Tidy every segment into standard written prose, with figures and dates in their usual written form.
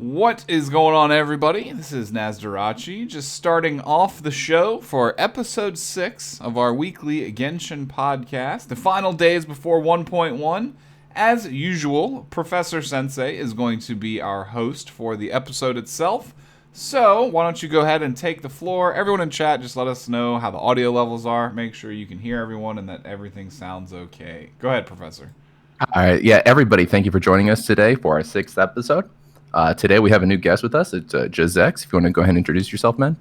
What is going on, everybody? This is Nazdarachi, just starting off the show for episode 6 of our weekly Genshin podcast. The final days before 1.1. As usual, Professor Sensei is going to be our host for the episode itself. So, why don't you go ahead and take the floor. Everyone in chat, just let us know how the audio levels are. Make sure you can hear everyone and that everything sounds okay. Go ahead, Professor. All right. Yeah, everybody, thank you for joining us today for our 6th episode. Today we have a new guest with us. It's Jazex. If you want to go ahead and introduce yourself, man.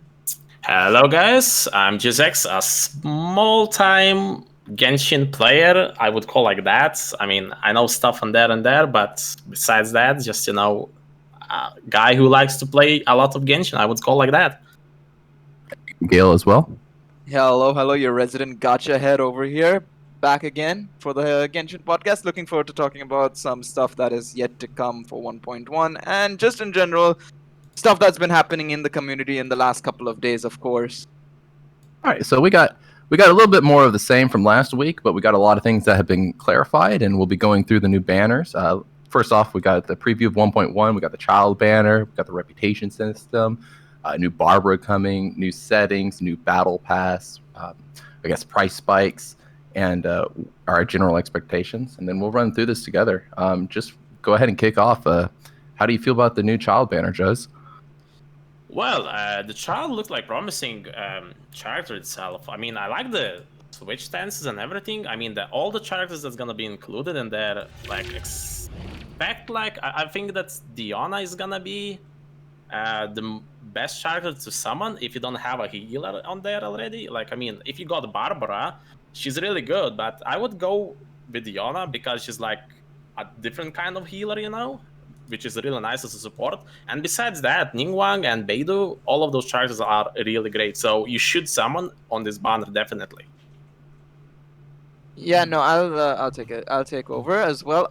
Hello, guys. I'm Jazex, a small-time Genshin player, I would call like that. I mean, I know stuff on there and there, but besides that, just, a guy who likes to play a lot of Genshin, I would call like that. Gail as well. Hello, your resident gacha head over here. Back again for the Genshin podcast. Looking forward to talking about some stuff that is yet to come for 1.1 and just in general, stuff that's been happening in the community in the last couple of days, of course. All right, so we got a little bit more of the same from last week, but we got a lot of things that have been clarified, and we'll be going through the new banners. First off, we got the preview of 1.1. We got the child banner. We got the reputation system. New Barbara coming. New settings. New battle pass. Price spikes. And our general expectations, and then we'll run through this together. Just go ahead and kick off. How do you feel about the new child banner, Joes? Well, the child looked like promising character itself. I mean, I like the switch stances and everything. I mean, all the characters that's gonna be included in there, I think that Diona is gonna be the best character to summon if you don't have a healer on there already. If you got Barbara, she's really good, but I would go with Diona because she's like a different kind of healer, which is really nice as a support. And besides that, Ningguang and Baito, all of those characters are really great. So you should summon on this banner, definitely. Yeah, no, I'll take it. I'll take over as well.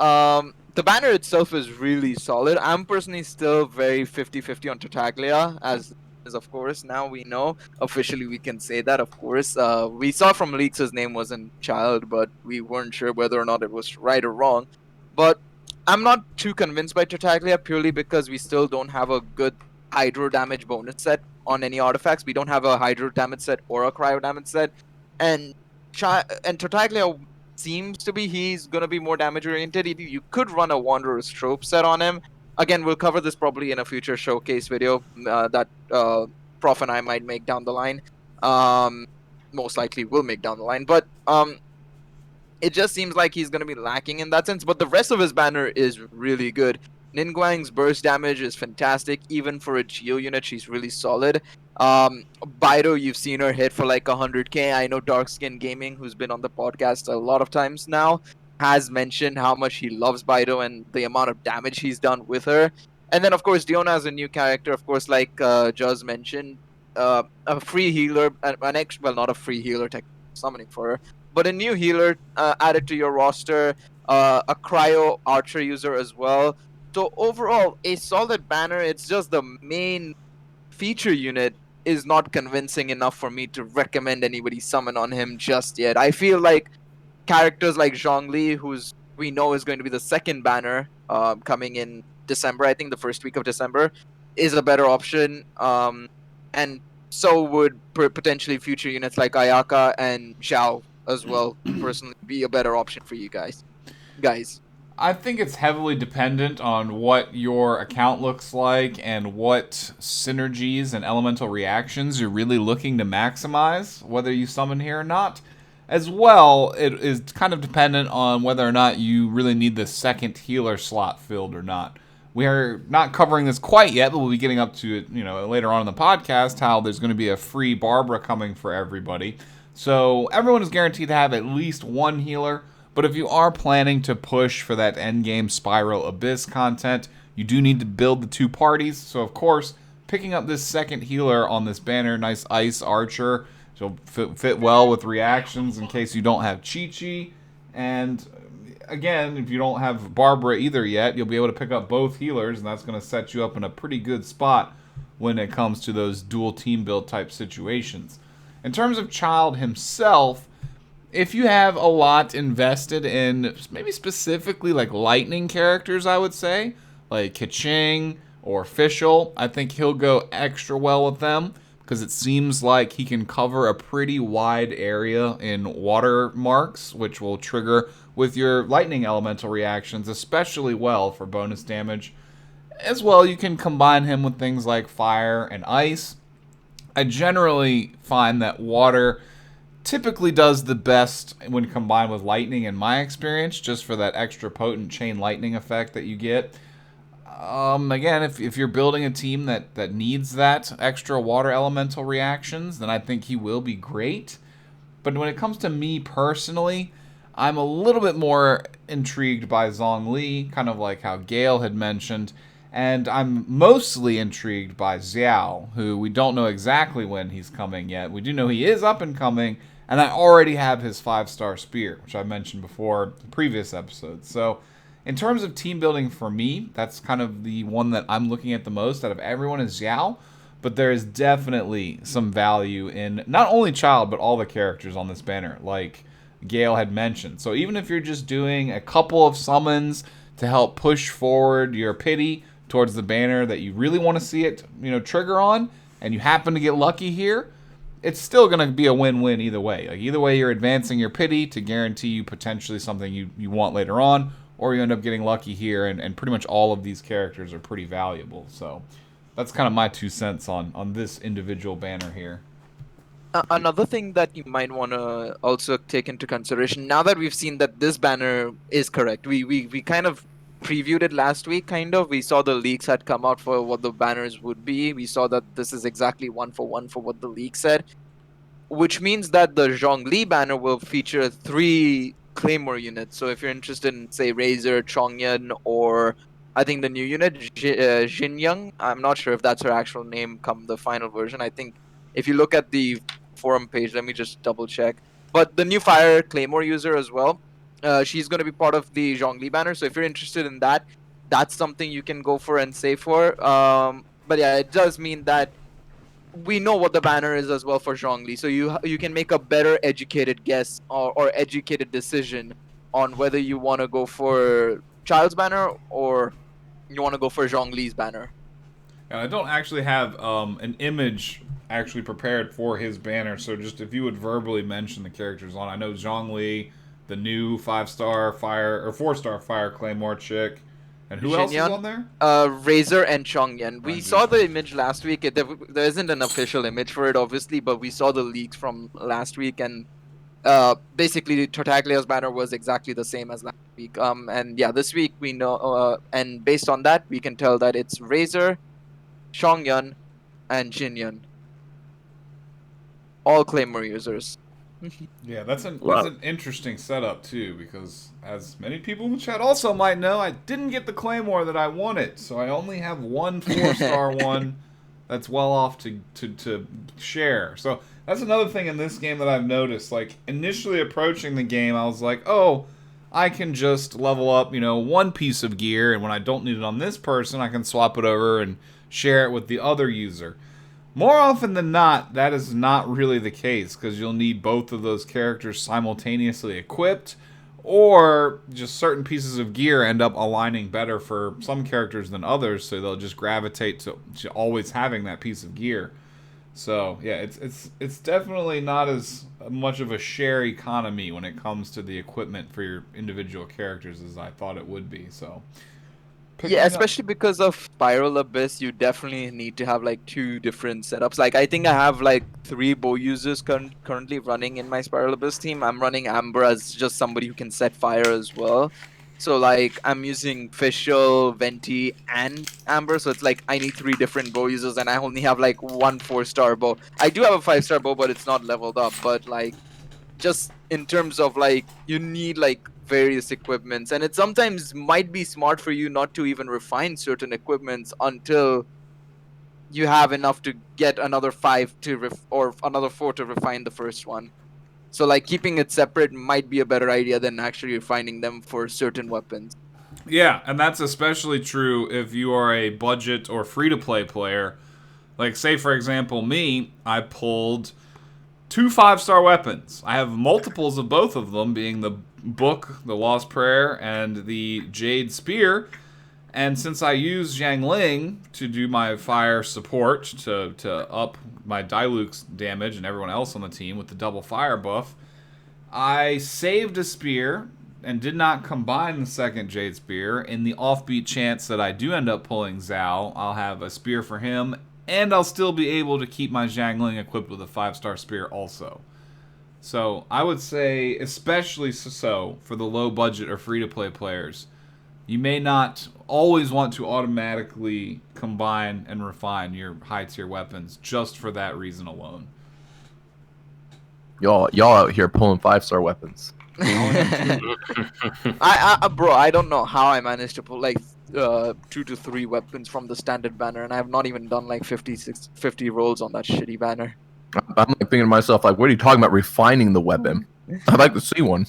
The banner itself is really solid. I'm personally still very 50-50 on Tartaglia, as of course now we know officially we can say that. Of course, we saw from leaks his name wasn't child, but we weren't sure whether or not it was right or wrong. But I'm not too convinced by Tartaglia purely because we still don't have a good hydro damage bonus set on any artifacts. We don't have a hydro damage set or a cryo damage set, and Tartaglia seems to be he's gonna be more damage oriented. You could run a Wanderer's Trope set on him. Again, we'll cover this probably in a future showcase video that Prof and I might make down the line. Most likely will make down the line. But it just seems like he's going to be lacking in that sense. But the rest of his banner is really good. Ningguang's burst damage is fantastic. Even for a Geo unit, she's really solid. Baito, you've seen her hit for like 100k. I know Darkskin Gaming, who's been on the podcast a lot of times now, has mentioned how much he loves Baito and the amount of damage he's done with her. And then, of course, Diona is a new character, of course, like Juz mentioned. A free healer, not a free healer, summoning for her, but a new healer added to your roster, a cryo archer user as well. So overall, a solid banner. It's just the main feature unit is not convincing enough for me to recommend anybody summon on him just yet. I feel like characters like Zhongli, who's we know is going to be the second banner coming in December, I think the first week of December, is a better option. And so would potentially future units like Ayaka and Zhao as well, personally, be a better option for you guys. I think it's heavily dependent on what your account looks like and what synergies and elemental reactions you're really looking to maximize, whether you summon here or not. As well, it is kind of dependent on whether or not you really need the second healer slot filled or not. We are not covering this quite yet, but we'll be getting up to it, later on in the podcast, how there's going to be a free Barbara coming for everybody. So everyone is guaranteed to have at least one healer, but if you are planning to push for that endgame Spiral Abyss content, you do need to build the two parties. So of course, picking up this second healer on this banner, nice Ice Archer, so fit well with reactions in case you don't have Chi-Chi. And again, if you don't have Barbara either yet, you'll be able to pick up both healers, and that's going to set you up in a pretty good spot when it comes to those dual team build type situations. In terms of Child himself, if you have a lot invested in maybe specifically like lightning characters, I would say, like Keqing or Fischl. I think he'll go extra well with them because it seems like he can cover a pretty wide area in water marks, which will trigger with your lightning elemental reactions especially well for bonus damage. As well, you can combine him with things like fire and ice. I generally find that water typically does the best when combined with lightning in my experience, just for that extra potent chain lightning effect that you get. Again, if you're building a team that needs that extra water elemental reactions, then I think he will be great. But when it comes to me personally, I'm a little bit more intrigued by Zhongli, kind of like how Gale had mentioned. And I'm mostly intrigued by Xiao, who we don't know exactly when he's coming yet. We do know he is up and coming, and I already have his 5-star spear, which I mentioned before in previous episodes. So in terms of team building for me, that's kind of the one that I'm looking at the most out of everyone is Xiao. But there is definitely some value in not only Child, but all the characters on this banner, like Gale had mentioned. So even if you're just doing a couple of summons to help push forward your pity towards the banner that you really want to see it, trigger on, and you happen to get lucky here, it's still going to be a win-win either way. Like either way, you're advancing your pity to guarantee you potentially something you want later on, or you end up getting lucky here, and pretty much all of these characters are pretty valuable. So that's kind of my 2 cents on this individual banner here. Another thing that you might want to also take into consideration, now that we've seen that this banner is correct, we kind of previewed it last week, kind of. We saw the leaks had come out for what the banners would be. We saw that this is exactly 1-for-1 for what the leak said, which means that the Zhongli banner will feature 3 Claymore units. So if you're interested in, say, Razor, Chongyan, or I think the new unit, Xinyoung, I'm not sure if that's her actual name come the final version. I think if you look at the forum page, let me just double check. But the new Fire Claymore user as well, she's going to be part of the Zhongli banner. So if you're interested in that, that's something you can go for and save for. But yeah, it does mean that we know what the banner is as well for Zhongli. So you can make a better educated guess or educated decision on whether you want to go for Child's banner or you want to go for Zhongli's banner. And I don't actually have an image actually prepared for his banner, so just if you would verbally mention the characters on. I know Zhongli, the new 5-star fire or 4-star fire Claymore chick, and who else is on there? Razor and Chongyan. We saw the image last week. There isn't an official image for it, obviously, but we saw the leaks from last week, and basically Tartaglia's banner was exactly the same as last week. And yeah, this week we know, and based on that, we can tell that it's Razor, Chongyan, and Jinyan. All Claymore users. Yeah, that's an interesting setup too, because as many people in the chat also might know, I didn't get the Claymore that I wanted, so I only have one 4-star one that's well off to share. So that's another thing in this game that I've noticed. Like initially approaching the game, I was like, oh, I can just level up, one piece of gear, and when I don't need it on this person, I can swap it over and share it with the other user. More often than not, that is not really the case, because you'll need both of those characters simultaneously equipped, or just certain pieces of gear end up aligning better for some characters than others, so they'll just gravitate to always having that piece of gear. So yeah, it's definitely not as much of a share economy when it comes to the equipment for your individual characters as I thought it would be. So yeah, especially because of Spiral Abyss, you definitely need to have like 2 different setups. Like I think I have like 3 bow users currently running in my Spiral Abyss team. I'm running Amber as just somebody who can set fire as well. So like I'm using Fischl, Venti, and Amber. So it's like I need 3 different bow users, and I only have like 1 4-star bow. I do have a 5-star bow, but it's not leveled up. But like just in terms of like you need like various equipments, and it sometimes might be smart for you not to even refine certain equipments until you have enough to get another 5 or another 4 to refine the first one. So like keeping it separate might be a better idea than actually refining them for certain weapons. Yeah, and that's especially true if you are a budget or free-to-play player. Like say for example me, I pulled 2 5-star weapons. I have multiples of both of them, being the Book, the Lost Prayer, and the Jade Spear. And since I use Xiangling to do my fire support to up my Diluc's damage and everyone else on the team with the double fire buff, I saved a spear and did not combine the second Jade Spear. In the offbeat chance that I do end up pulling Zhao, I'll have a spear for him, and I'll still be able to keep my Xiangling equipped with a 5-star spear also. So I would say, especially so for the low budget or free-to-play players, you may not always want to automatically combine and refine your high-tier weapons just for that reason alone. Y'all out here pulling 5-star weapons. Bro, I don't know how I managed to pull like 2 to 3 weapons from the standard banner, and I have not even done like 50 rolls on that shitty banner. I'm like thinking to myself, like, what are you talking about refining the weapon? I'd like to see one.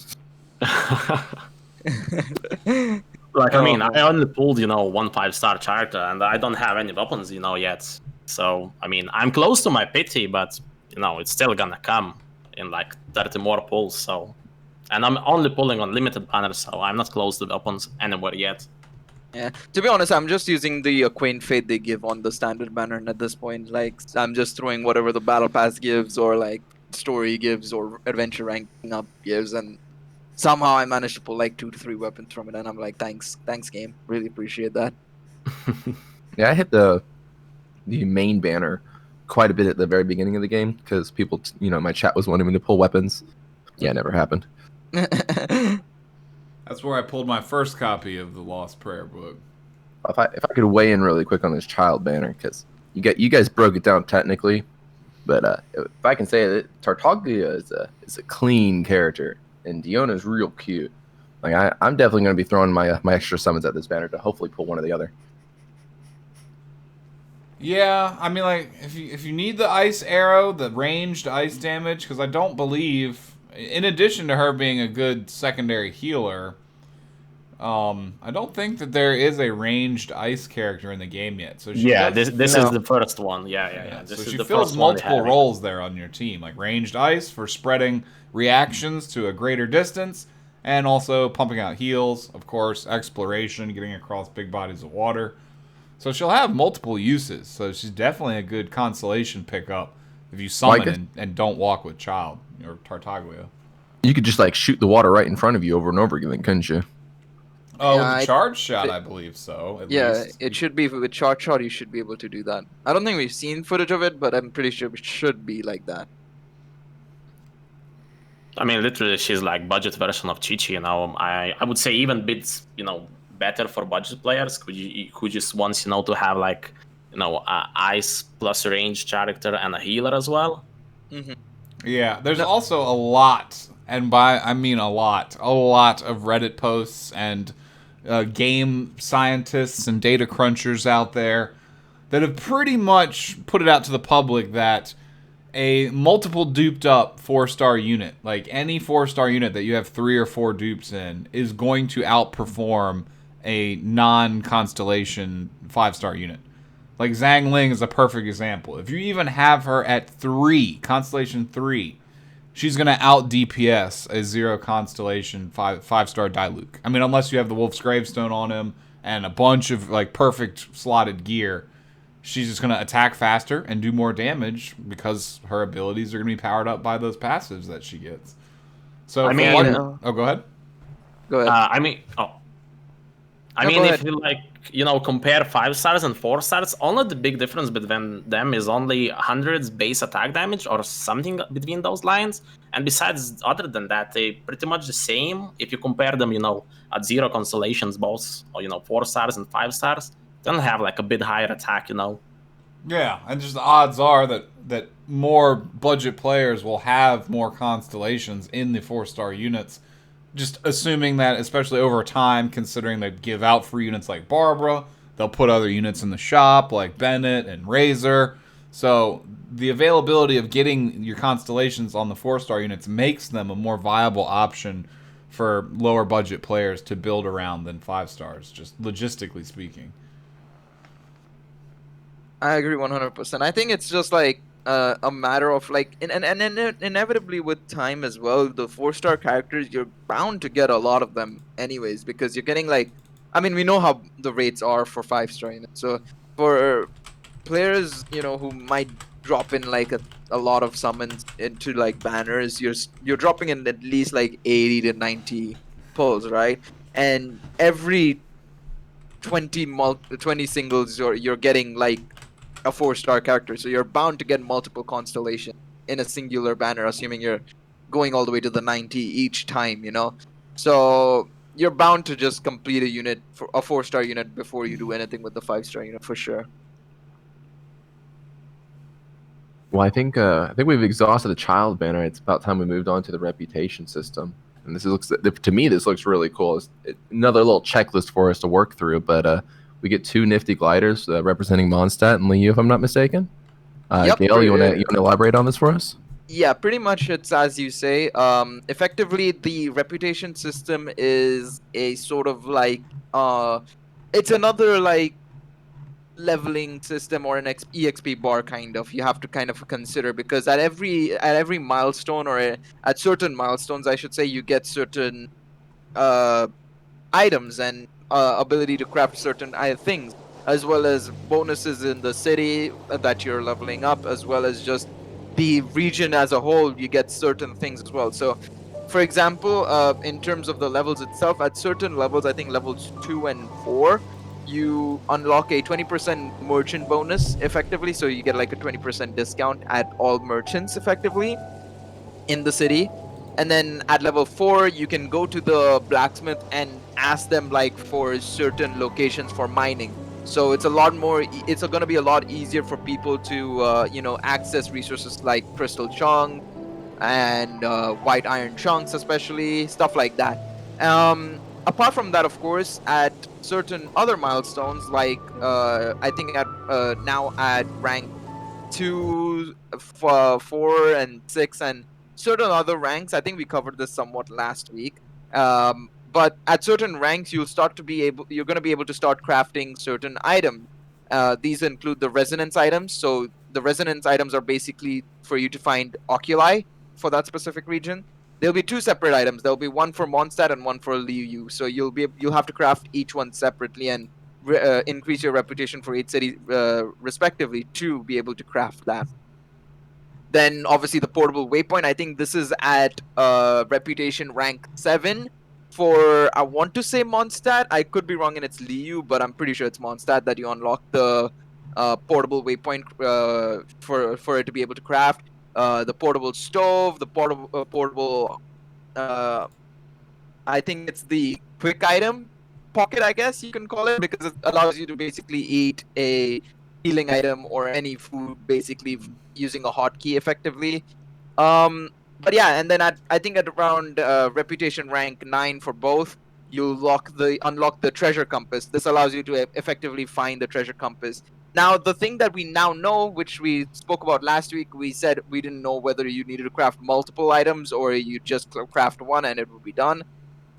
Like, I mean, I only pulled, 1 5-star character, and I don't have any weapons, yet. So, I mean, I'm close to my pity, but, it's still gonna come in like 30 more pulls, so. And I'm only pulling on limited banners, so I'm not close to weapons anywhere yet. Yeah, to be honest, I'm just using the Quaint Fate they give on the standard banner, and at this point, like, I'm just throwing whatever the battle pass gives, or like story gives, or adventure ranking up gives, and somehow I managed to pull like 2 to 3 weapons from it, and I'm like, thanks game, really appreciate that. Yeah, I hit the main banner quite a bit at the very beginning of the game because people, my chat was wanting me to pull weapons. Yeah, it never happened. That's where I pulled my first copy of the Lost Prayer book. If I could weigh in really quick on this child banner, because you guys broke it down technically, but if I can say it, Tartaglia is a clean character, and Diona's real cute. Like I'm definitely going to be throwing my extra summons at this banner to hopefully pull one or the other. Yeah, I mean, like, if you need the ice arrow, the ranged ice damage, because I don't believe, in addition to her being a good secondary healer, I don't think that there is a ranged ice character in the game yet. So this is the first one. Yeah. So she fills multiple roles there on your team, like ranged ice for spreading reactions to a greater distance, and also pumping out heals, of course, exploration, getting across big bodies of water. So she'll have multiple uses. So she's definitely a good constellation pickup if you summon and don't walk with Child or Tartaglia. You could just like shoot the water right in front of you over and over again, couldn't you? Oh, with the charge shot, I believe so. At least. It should be with charge shot. You should be able to do that. I don't think we've seen footage of it, but I'm pretty sure it should be like that. I mean, literally, she's like budget version of Chi-Chi. I would say even bits, better for budget players who just wants, to have like, ice plus range character and a healer as well. Mm-hmm. Yeah, there's also a lot, and I mean a lot of Reddit posts and game scientists and data crunchers out there that have pretty much put it out to the public that a multiple duped up 4-star unit, like any 4-star unit that you have 3 or 4 dupes in, is going to outperform a non-constellation 5-star unit. Like Zhang Ling is a perfect example. If you even have her at 3, constellation 3, she's going to out DPS a 0 constellation 5-star Diluc. I mean, unless you have the Wolf's Gravestone on him and a bunch of like perfect slotted gear, she's just going to attack faster and do more damage because her abilities are going to be powered up by those passives that she gets. So go ahead. Go ahead. If you like, compare 5 stars and 4 stars, only the big difference between them is only 100's base attack damage or something between those lines. And besides, other than that, they pretty much the same. If you compare them, at 0 constellations, both, 4 stars and 5 stars, they don't have like a bit higher attack, Yeah, and just the odds are that more budget players will have more constellations in the 4-star units. Just assuming that, especially over time, considering they give out free units like Barbara, they'll put other units in the shop like Bennett and Razor. So the availability of getting your constellations on the 4-star units makes them a more viable option for lower budget players to build around than 5 stars, just logistically speaking. I agree 100%. I think it's just like a matter of like, and inevitably with time as well, the 4-star characters, you're bound to get a lot of them anyways, because you're getting like I mean, we know how the rates are for 5-star units. So for players, who might drop in like a lot of summons into like banners, you're dropping in at least like 80 to 90 pulls, right? And every 20 singles, you're getting like a 4-star character. So you're bound to get multiple constellations in a singular banner, assuming you're going all the way to the 90 each time. So you're bound to just complete a unit for a 4-star unit before you do anything with the 5-star unit for sure. Well, I think we've exhausted the child banner. It's about time we moved on to the reputation system. And to me, this looks really cool. It's another little checklist for us to work through. But we get 2 nifty gliders representing Mondstadt and Liu, if I'm not mistaken. Yep. Gail, you wanna elaborate on this for us? Yeah, pretty much it's as you say. Effectively, the reputation system is a sort of like it's another like leveling system or an exp bar kind of. You have to kind of consider, because at every milestone, or at certain milestones, I should say, you get certain uh items and ability to craft certain things, as well as bonuses in the city that you're leveling up, as well as just the region as a whole. You get certain things as well. So, for example, in terms of the levels itself, at certain levels, I think levels 2 and 4, you unlock a 20% merchant bonus effectively. So you get like a 20% discount at all merchants effectively in the city. And then at level 4, you can go to the blacksmith and ask them like for certain locations for mining. So it's a lot more. It's going to be a lot easier for people to access resources like crystal chunk and white iron chunks, especially stuff like that. Apart from that, of course, at certain other milestones, like I think at now at rank 2, 4, and 6, and certain other ranks. I think we covered this somewhat last week. But at certain ranks, you're going to be able to start crafting certain items. These include the resonance items. So the resonance items are basically for you to find oculi for that specific region. There'll be 2 separate items. There'll be one for Mondstadt and one for Liu. So you'll have to craft each one separately and increase your reputation for each city respectively to be able to craft that. Then obviously the portable waypoint. I think this is at reputation rank 7 for, I want to say, Mondstadt. I could be wrong and it's Liu, but I'm pretty sure it's Mondstadt that you unlock the portable waypoint for it to be able to craft. The portable stove, the portable I think it's the quick item pocket, I guess you can call it, because it allows you to basically eat a healing item or any food basically using a hotkey effectively. But yeah, and then I think at around reputation rank 9 for both, you unlock the treasure compass. This allows you to effectively find the treasure compass. Now, the thing that we now know, which we spoke about last week, we said we didn't know whether you needed to craft multiple items or you just craft one and it will be done.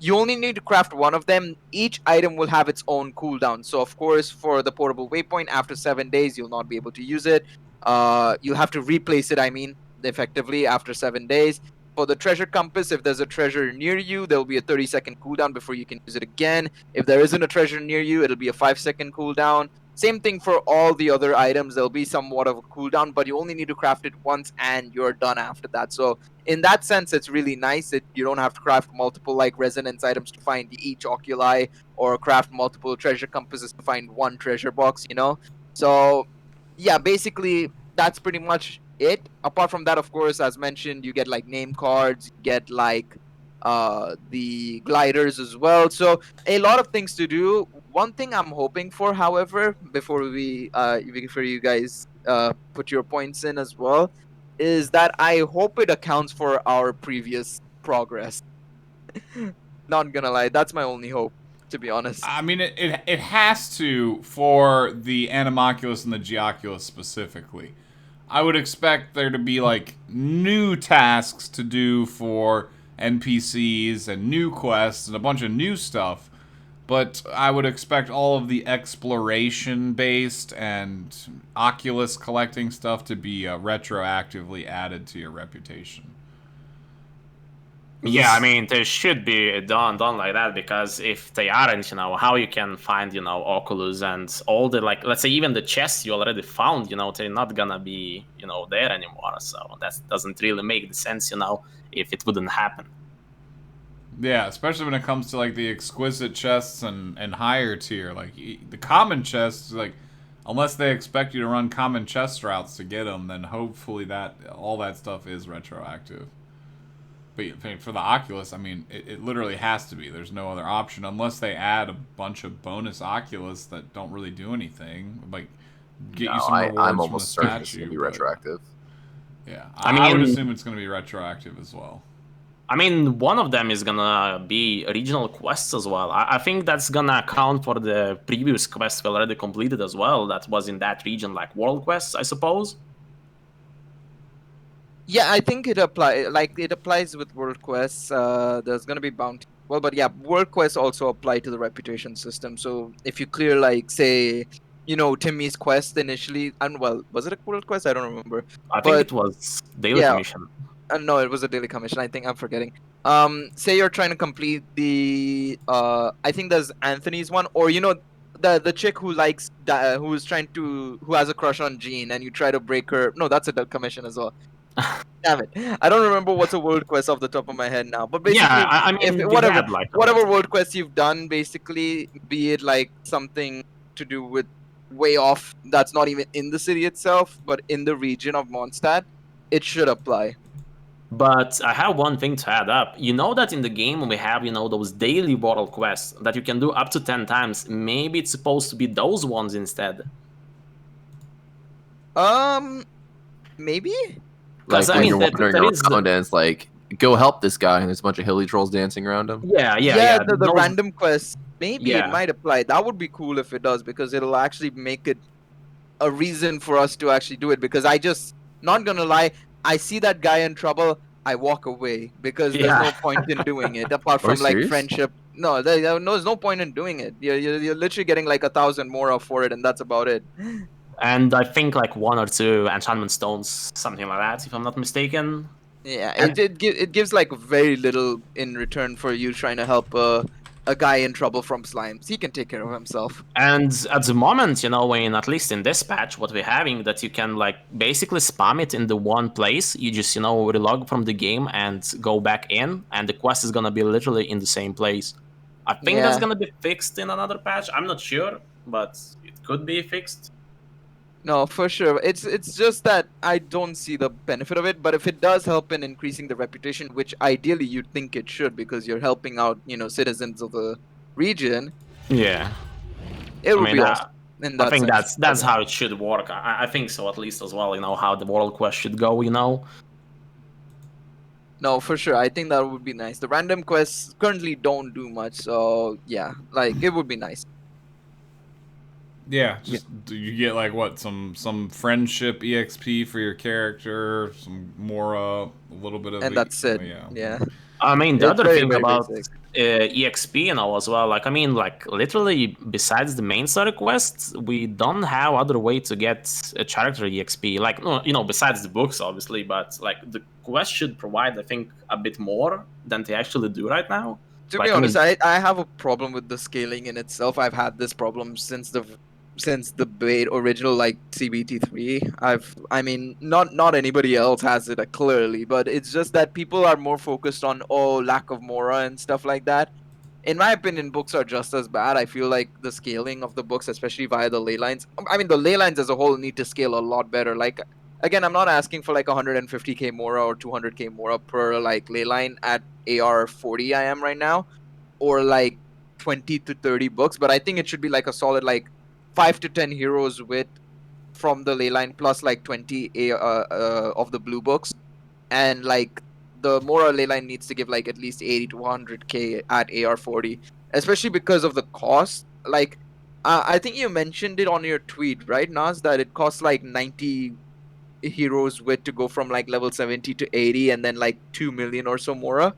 You only need to craft one of them. Each item will have its own cooldown. So, of course, for the portable waypoint, after 7 days, you'll not be able to use it. You'll have to replace it, I mean, effectively after 7 days. For the treasure compass, if there's a treasure near you, there'll be a 30-second cooldown before you can use it again. If there isn't a treasure near you, it'll be a 5-second cooldown. Same thing for all the other items. There'll be somewhat of a cooldown, but you only need to craft it once and you're done after that. So in that sense, it's really nice that you don't have to craft multiple like resonance items to find each oculi, or craft multiple treasure compasses to find one treasure box. So yeah, basically that's pretty much it. Apart from that, of course, as mentioned, you get like name cards, you get like the gliders as well. So a lot of things to do. One thing I'm hoping for, however, before you guys put your points in as well, is that I hope it accounts for our previous progress. Not gonna lie, that's my only hope, to be honest. I mean, it has to for the Animoculus and the Geoculus specifically. I would expect there to be like new tasks to do for NPCs and new quests and a bunch of new stuff. But I would expect all of the exploration based and Oculus collecting stuff to be retroactively added to your reputation. Yeah, I mean, they should be done like that, because if they aren't, how you can find, Oculus and all the, like, let's say even the chests you already found, they're not gonna be, there anymore. So that doesn't really make the sense, if it wouldn't happen. Yeah, especially when it comes to like the exquisite chests and higher tier, like the common chests, like unless they expect you to run common chest routes to get them, then hopefully that all that stuff is retroactive. But for the Oculus, I mean, it literally has to be. There's no other option unless they add a bunch of bonus Oculus that don't really do anything, like get No, you some rewards I'm from the almost certain it's statue. gonna be but- retroactive. Yeah, I I would mean- assume it's going to be retroactive as well. I mean, one of them is gonna be regional quests as well. I think that's gonna account for the previous quest we already completed as well. That was in that region, like world quests, I suppose. Yeah, I think it applies with world quests. There's gonna be bounty. Well, but yeah, world quests also apply to the reputation system. So if you clear, like, say, Timmy's quest initially, and well, was it a world quest? I don't remember. I think But- it was daily yeah. commission. No, it was a daily commission. I think I'm forgetting. Say you're trying to complete the I think there's Anthony's one, or the chick who likes who has a crush on Jean, and you try to break her. No, that's a commission as well. Damn it, I don't remember what's a world quest off the top of my head now. But basically, Yeah, I mean, we whatever had, like, whatever world quest you've done, basically, be it like something to do with way off that's not even in the city itself, but in the region of Mondstadt, it should apply. But I have one thing to add up. You know that in the game we have, those daily world quests that you can do up to 10 times. Maybe it's supposed to be those ones instead. Maybe. Like 'Cause, I when mean, you're that- wandering that is around and it's like, go help this guy, and there's a bunch of hilly trolls dancing around him. Yeah. The those- random quest. Maybe it Yeah. might apply. That would be cool if it does, because it'll actually make it a reason for us to actually do it. Because not gonna lie, I see that guy in trouble, I walk away, because there's Yeah. no point in doing it apart Are you from like serious? friendship. No, there's no point in doing it. You're literally getting like 1,000 more for it, and that's about it. And I think like 1 or 2 enchantment stones, something like that, if I'm not mistaken. Yeah, And- it gives like very little in return for you trying to help a guy in trouble from slimes. He can take care of himself. And at the moment, at least in this patch, what we're having, that you can like basically spam it in the one place. You just, relog from the game and go back in, and the quest is gonna be literally in the same place. I think that's Yeah. gonna be fixed in another patch. I'm not sure, but it could be fixed. No, for sure. It's just that I don't see the benefit of it, but if it does help in increasing the reputation, which ideally you'd think it should, because you're helping out, citizens of the region, Yeah. it would mean, be awesome. In I that think sense. that's how it should work. I think so, at least as well. How the world quest should go. No, for sure. I think that would be nice. The random quests currently don't do much, so yeah, like it would be nice. Yeah, just you get like what some friendship exp for your character, some more a little bit of And that's it. Yeah. Yeah. I mean, the It's other very, thing very about basic. EXP, as well. Like, I mean, like, literally, besides the main story quests, we don't have other way to get a character EXP. Like, besides the books, obviously, but like the quest should provide, I think, a bit more than they actually do right now. To Like, be I honest, mean- I have a problem with the scaling in itself. I've had this problem since the original like CBT3. I mean, not anybody else has it clearly, but it's just that people are more focused on lack of Mora and stuff like that. In my opinion, books are just as bad. I feel like the scaling of the books, especially via the ley lines. I mean, the ley lines as a whole need to scale a lot better. Like, again, I'm not asking for like 150k Mora or 200k Mora per like ley line at AR 40 I am right now, or like 20 to 30 books, but I think it should be like a solid like 5 to 10 heroes with from the ley line, plus like 20 of the blue books, and like the Mora ley line needs to give like at least 80 to 100k at AR 40, especially because of the cost. Like, I think you mentioned it on your tweet, right, Naz, that it costs like 90 heroes with to go from like level 70 to 80, and then like 2 million or so Mora,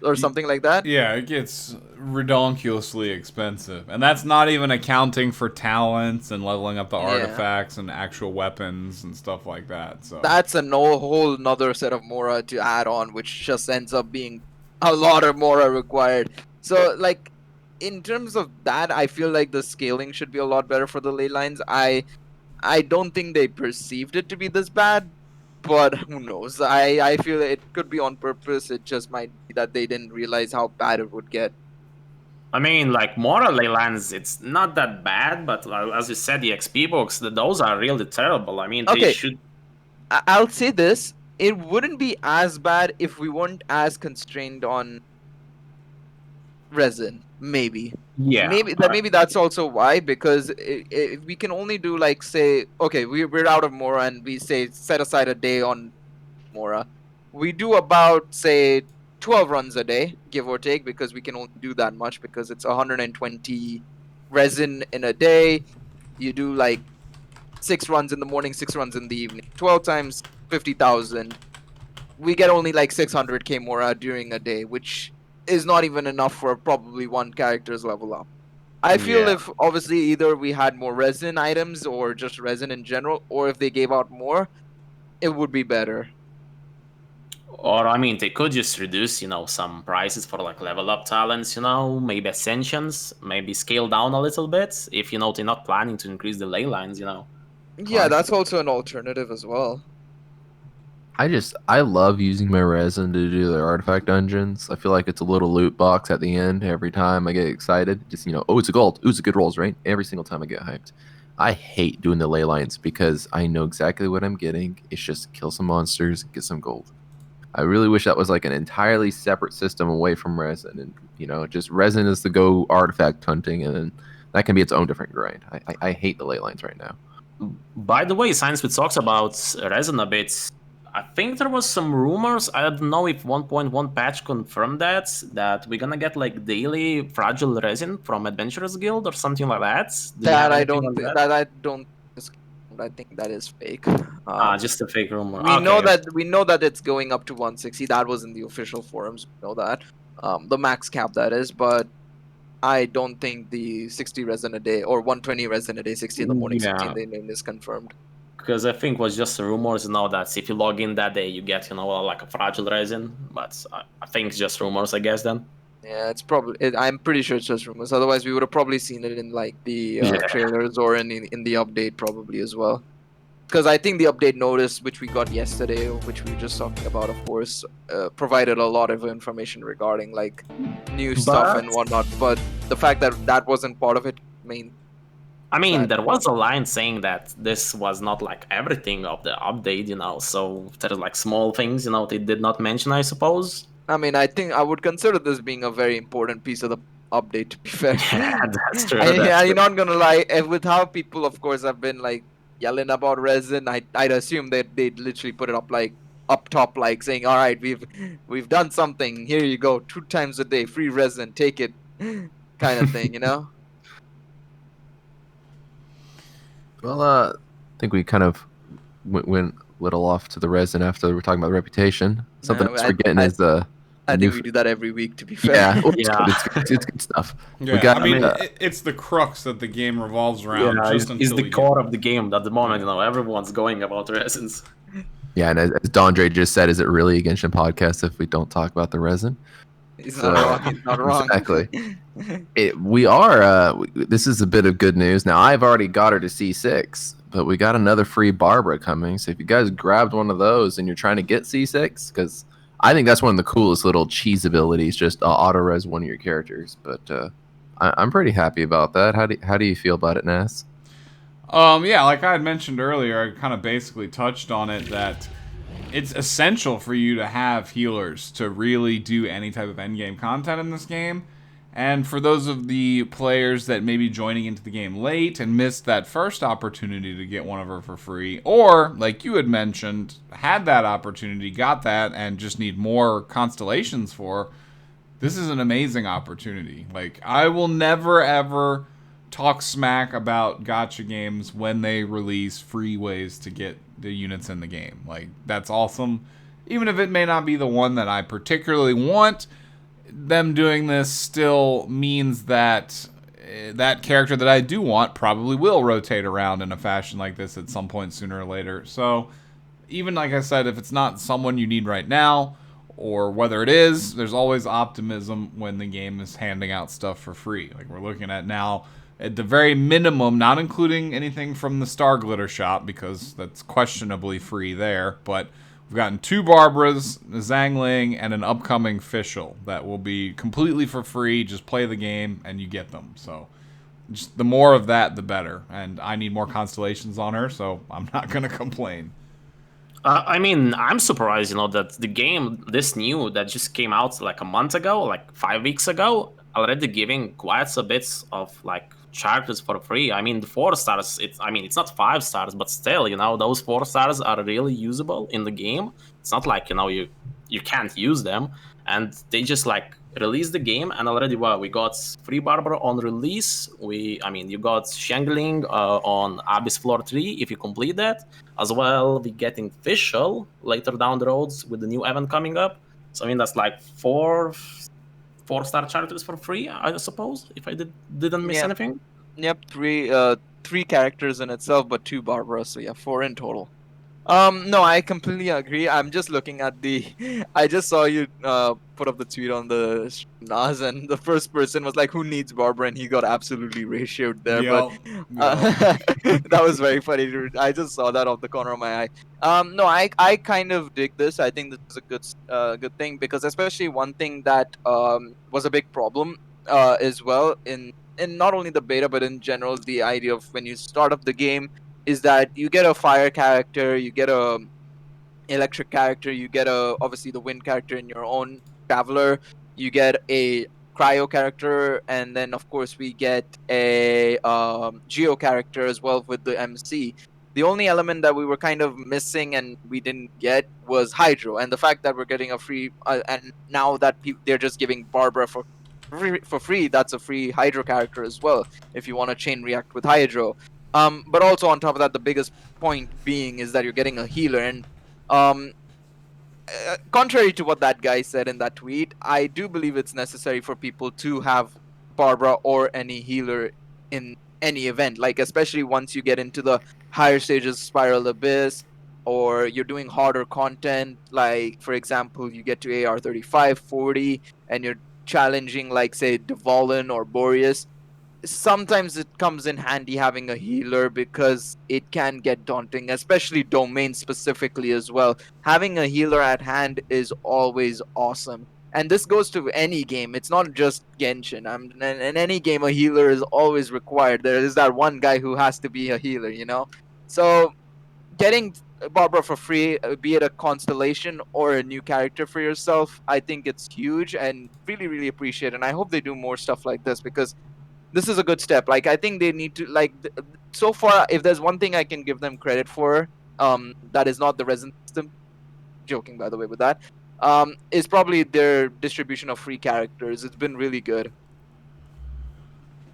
or something like that. Yeah, it gets redonkulously expensive. And that's not even accounting for talents and leveling up the artifacts and actual weapons and stuff like that. So That's a whole nother set of Mora to add on, which just ends up being a lot of more are required. So like in terms of that, I feel like the scaling should be a lot better for the ley lines. I don't think they perceived it to be this bad, but who knows? I feel it could be on purpose. It just might be that they didn't realize how bad it would get. I mean, like moral ley lines, it's not that bad, but as you said, the XP books, those are really terrible. I mean, they Okay. should. I'll say this: it wouldn't be as bad if we weren't as constrained on resin. Maybe. Yeah. Maybe that's also why, because if we can only do like, say, okay, we're out of Mora and we say set aside a day on Mora, we do about, say, 12 runs a day, give or take, because we can only do that much because it's 120 resin in a day. You do like 6 runs in the morning, 6 runs in the evening, 12 times 50,000. We get only like 600k Mora during a day, which is not even enough for probably one character's level up. I feel Yeah. if obviously either we had more resin items or just resin in general, or if they gave out more, it would be better. Or I mean, they could just reduce, some prices for like level up talents, maybe ascensions, maybe scale down a little bit if they're not planning to increase the ley lines. Yeah, that's also an alternative as well. I love using my resin to do the artifact dungeons. I feel like it's a little loot box at the end every time I get excited. Just oh, it's a gold. Ooh, it's a good rolls, right? Every single time I get hyped. I hate doing the ley lines because I know exactly what I'm getting. It's just kill some monsters, get some gold. I really wish that was like an entirely separate system away from resin, and just resin is the go artifact hunting, and then that can be its own different grind. I hate the ley lines right now. By the way, Science Bit talks about resin a bit. I think there was some rumors. I don't know if 1.1 patch confirmed that we're gonna get like daily fragile resin from Adventurers Guild or something like that. Do you have anything on that? That I don't. I think that is fake. Just a fake rumor. We know Okay. that it's going up to 160. That was in the official forums. We know that. The max cap that is, but I don't think the 60 resin a day or 120 resin a day, 60 in the morning, 60 in Yeah. the evening is confirmed. Because I think it was just rumors, that if you log in that day, you get, like a fragile resin. But I think it's just rumors, I guess, then. Yeah, it's probably. I'm pretty sure it's just rumors. Otherwise, we would have probably seen it in like the Yeah. trailers or in the update probably as well. Because I think the update notice, which we got yesterday, which we were just talking about, of course, provided a lot of information regarding like new stuff and whatnot. But the fact that that wasn't part of it, I mean, there was a line saying that this was not like everything of the update, so there's like small things, they did not mention, I suppose. I mean, I think I would consider this being a very important piece of the update, to be fair. Yeah, that's true. You're not gonna lie, with how people, of course, have been like yelling about resin, I'd assume that they'd literally put it up top, like saying, "All right, we've done something. Here you go, 2 times a day, free resin, take it," kind of thing, Well, I think we kind of went a little off to the resin after we were talking about the reputation. Something else we're getting is the. I think we do that every week, to be fair. Yeah, Yeah. It's good stuff. Yeah, it's the crux that the game revolves around. Yeah, just it's until the core of the game at the moment. Everyone's going about resins. Yeah, and as Dondre just said, is it really a Genshin podcast if we don't talk about the resin? He's not wrong. He's not wrong. Exactly. We are. This is a bit of good news. Now, I've already got her to C6, but we got another free Barbara coming. So if you guys grabbed one of those and you're trying to get C6, because I think that's one of the coolest little cheese abilities, just auto-res one of your characters. But I'm pretty happy about that. How do you feel about it, Nas? Yeah, like I had mentioned earlier, I kind of basically touched on it, that it's essential for you to have healers to really do any type of endgame content in this game. And for those of the players that may be joining into the game late and missed that first opportunity to get one of her for free, or, like you had mentioned, had that opportunity, got that, and just need more constellations for, this is an amazing opportunity. Like, I will never, ever talk smack about gacha games when they release free ways to get the units in the game. Like, that's awesome. Even if it may not be the one that I particularly want, them doing this still means that that character that I do want probably will rotate around in a fashion like this at some point sooner or later. So, even like I said, if it's not someone you need right now, or whether it is, there's always optimism when the game is handing out stuff for free. Like we're looking at now, at the very minimum, not including anything from the Star Glitter shop because that's questionably free there, but we've gotten 2 Barbaras, a Zangling, and an upcoming Fischl that will be completely for free. Just play the game and you get them. So just the more of that, the better. And I need more constellations on her, so I'm not going to complain. I mean, I'm surprised, that the game, this new, that just came out like a month ago, like 5 weeks ago, already giving quite a bit of like characters for free. I mean, the 4 stars, it's not 5 stars, but still, those 4 stars are really usable in the game. It's not like, you can't use them. And they just like released the game, and already, we got free Barbara on release. You got Shangling on Abyss Floor 3 if you complete that. As well, we getting Fischl later down the roads with the new event coming up. So that's like 4-star characters for free, I suppose, if I didn't miss anything. Yep, 3 characters in itself, but 2 Barbara, so yeah, 4 in total. No, I completely agree. I'm just looking at I just saw you put up the tweet on the Nas, and the first person was like, "Who needs Barbara?" And he got absolutely ratioed there. Yep. That was very funny. I just saw that off the corner of my eye. No, I kind of dig this. I think this is a good thing, because especially one thing that was a big problem as well in not only the beta but in general, the idea of when you start up the game, is that you get a fire character, you get a electric character, you get obviously the wind character in your own traveler, you get a cryo character, and then of course we get a geo character as well with the MC. The only element that we were kind of missing and we didn't get was Hydro, and the fact that we're getting a free and now that they're just giving Barbara for free, that's a free Hydro character as well if you want to chain react with Hydro. But also on top of that, the biggest point being is that you're getting a healer. And contrary to what that guy said in that tweet, I do believe it's necessary for people to have Barbara or any healer in any event. Like, especially once you get into the higher stages, Spiral Abyss, or you're doing harder content. Like, for example, you get to AR 35, 40, and you're challenging, like, say, Devolan or Boreas. Sometimes it comes in handy having a healer because it can get daunting, especially domain specifically as well. Having a healer at hand is always awesome. And this goes to any game. It's not just Genshin. In any game, a healer is always required. There is that one guy who has to be a healer, So getting Barbara for free, be it a constellation or a new character for yourself, I think it's huge and really, really appreciate it. And I hope they do more stuff like this, because this is a good step. Like, I think they need to, like, so far, if there's one thing I can give them credit for, that is not the resin system, joking by the way with that, is probably their distribution of free characters. It's been really good.